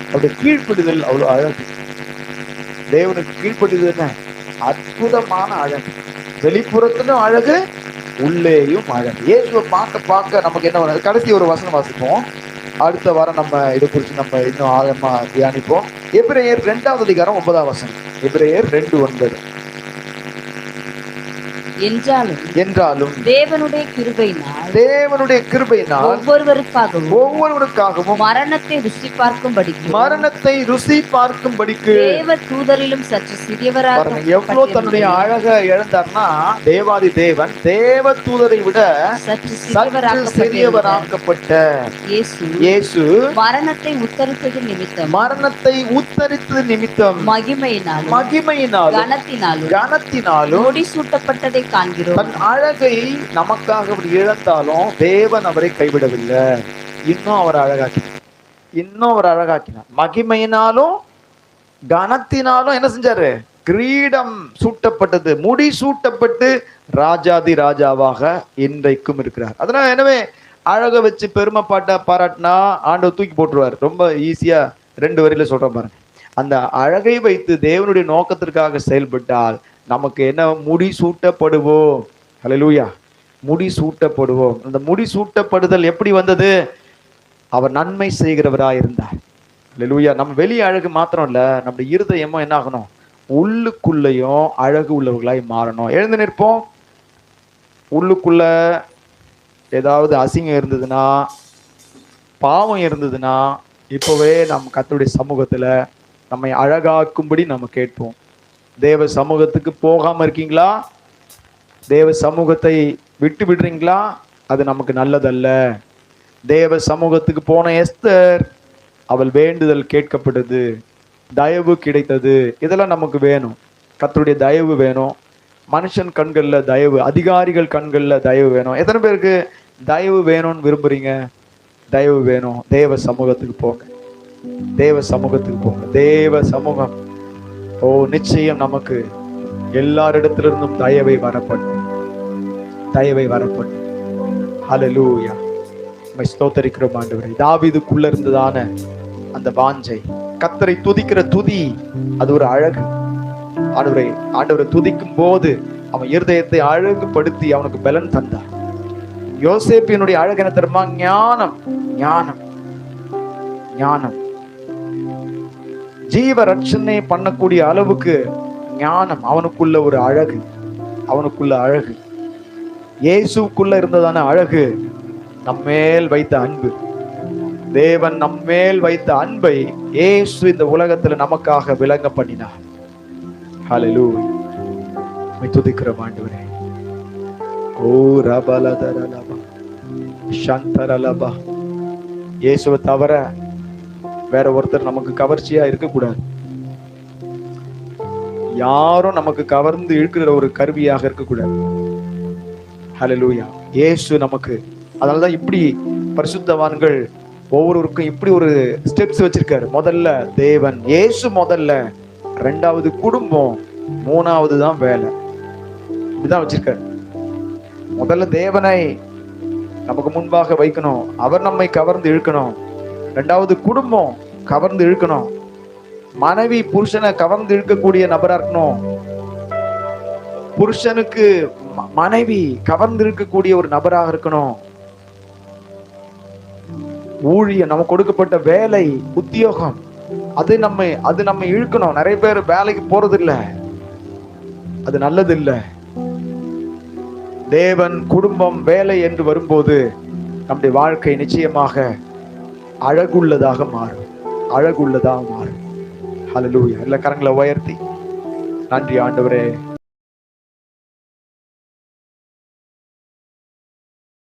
அவருடைய கீழ்ப்படிதல் அவ்வளவு அழகு. தேவனுக்கு கீழ்ப்படிதல் என்ன? அற்புதமான அழகு. வெளிப்புறத்திலும் அழகு, உள்ளேயும் அழகு. இயேசுவை பார்க்க நமக்கு என்ன வரும்? கடைசி ஒரு வசனம் வாசிப்போம். அடுத்த வாரம் நம்ம இதை குறித்து நம்ம இன்னும் ஆழமா தியானிப்போம். எபிரேயர் 2வது அதிகாரம் 9வது வசனம். எபிரேயர் 2:9. என்றாலும் தேவனுடைய கிருபையினால் ஒவ்வொருவருக்காகவும் மரணத்தை ருசி பார்க்கும்படிக்கு தேவ தூதரிலும் சற்று சிறியவராக எவ்வளவு தன்னுடைய அழகை இழந்தார்னா, தேவாதி தேவன் தேவ தூதரை விட சற்று சிறியவராக்கப்பட்ட இயேசு மரணத்தை உத்தரித்தது நிமித்தம் மகிமையினாலும் கனத்தினாலும் முடிசூட்டப்பட்டதை காண்கிறோம். தன் அழகை நமக்காக இழந்தாலும் தேவன் அவரை கைவிடவில்லை. இன்னும் அவர் அழகாக்கினார். மகிமையினாலும் கனத்தினாலும் என்ன செஞ்சாரு? கிரீடம் சூட்டப்பட்டது, முடி சூட்டப்பட்டு ராஜாதி ராஜாவாக இன்றைக்கும் இருக்கிறார். அதனால எனவே அழக வச்சு பெருமை பாராட்டினா ஆண்டவர் தூக்கி போட்டுருவார். ரொம்ப ஈஸியா 2 வரியில சொல்ற பாருங்க. அந்த அழகை வைத்து தேவனுடைய நோக்கத்திற்காக செயல்பட்டால் நமக்கு என்ன? முடி சூட்டப்படுவோம். ஹல்லேலூயா. முடி சூட்டப்படுவோம். அந்த முடி சூட்டப்படுதல் எப்படி வந்தது? அவர் நன்மை செய்கிறவராய் இருந்தார். ஹல்லேலூயா. நம்ம வெளியே அழகு மாத்திரம் இல்ல, நம்முடைய இருதயமும் என்ன ஆகணும்? உள்ளுக்குள்ளேயும் அழகு உள்ளவர்களாய் மாறணும். எழுந்து நிற்போம். உள்ளுக்குள்ள ஏதாவது அசிங்கம் இருந்ததுன்னா, பாவம் இருந்ததுன்னா, இப்பவே நம்ம கர்த்தருடைய சமூகத்துல நம்மை அழகாக்கும்படி நம்ம கேட்போம். தேவ சமூகத்துக்கு போகாம இருக்கீங்களா? தேவ சமூகத்தை விட்டு விடுறீங்களா? அது நமக்கு நல்லதல்ல. தேவ சமூகத்துக்கு போன எஸ்தர், அவள் வேண்டுதல் கேட்கப்பட்டது, தயவு கிடைத்தது. இதெல்லாம் நமக்கு வேணும். கர்த்தருடைய தயவு வேணும். மனுஷன் கண்கள்ல தயவு, அதிகாரிகள் கண்கள்ல தயவு வேணும். எத்தனை பேருக்கு தயவு வேணும்னு விரும்புறீங்க? தயவு வேணும். தேவ சமூகத்துக்கு போங்க. தேவ சமூகம் நிச்சயம் நமக்கு எல்லாரிடத்திலிருந்தும் தயவை வரப்படும். ஹல்லேலூயா. உம்மை ஸ்தோத்திரிக்கிறோம் ஆண்டவரே. தாவீதுக்குள்ள இருந்ததான அந்த வாஞ்சை, கர்த்தரை துதிக்கிற துதி, அது ஒரு அழகு. ஆண்டவரை துதிக்கும் போது அவன் இருதயத்தை அழகுபடுத்தி அவனுக்கு பலன் தந்தார். யோசேப்பினுடைய அழகு என்ன தெரியுமா? ஞானம். ஜீவ ரட்சணை பண்ணக்கூடிய அளவுக்கு ஞானம். அவனுக்குள்ள ஒரு அழகு. இயேசுக்குள்ள இருந்ததான அழகு, நம்மேல் வைத்த அன்பு. தேவன் நம்மேல் வைத்த அன்பை இயேசு இந்த உலகத்துல நமக்காக விளங்க பண்ணினார். ஹல்லேலூயா. உம்மை துதிக்கிறோம் ஆண்டவரே. ஓ ரபலதரலபா சந்தரலபா. இயேசுவை தவிர வேற ஒருத்தர் நமக்கு கவர்ச்சியா இருக்கக்கூடாது. யாரும் நமக்கு கவர்ந்து இழுக்கிற ஒரு கருவியாக இருக்கக்கூடாது. ஹல்லேலூயா. இயேசு நமக்கு, அதனாலதான் இப்படி பரிசுத்தவான்கள் ஒவ்வொருவருக்கும் இப்படி ஒரு ஸ்டெப்ஸ் வச்சிருக்காரு. முதல்ல தேவன், இயேசு முதல்ல, ரெண்டாவது குடும்பம், மூணாவது தான் வேலை. இப்படிதான் வச்சிருக்காரு. முதல்ல தேவனை நமக்கு முன்பாக வைக்கணும், அவர் நம்மை கவர்ந்து இழுக்கணும். ரெண்டாவது குடும்பம் கவர்ந்து இழுக்கணும், மனைவி புருஷனை கவர்ந்து இழுக்கக்கூடிய நபரா இருக்கணும். புருஷனுக்கு மனைவி கவர்ந்து இருக்கக்கூடிய ஒரு நபராக இருக்கணும். ஊழியம், நமக்கு கொடுக்கப்பட்ட வேலை, உத்தியோகம், அது நம்ம இழுக்கணும். நிறைய பேர் வேலைக்கு போறது இல்ல, அது நல்லது இல்ல. தேவன், குடும்பம், வேலை என்று வரும்போது நம்முடைய வாழ்க்கை நிச்சயமாக அழகுள்ளதாக மாறும், அழகுள்ளதாக மாறும். ஹல்லேலூயா. எல்லா கரங்களை உயர்த்தி, நன்றி ஆண்டவரே.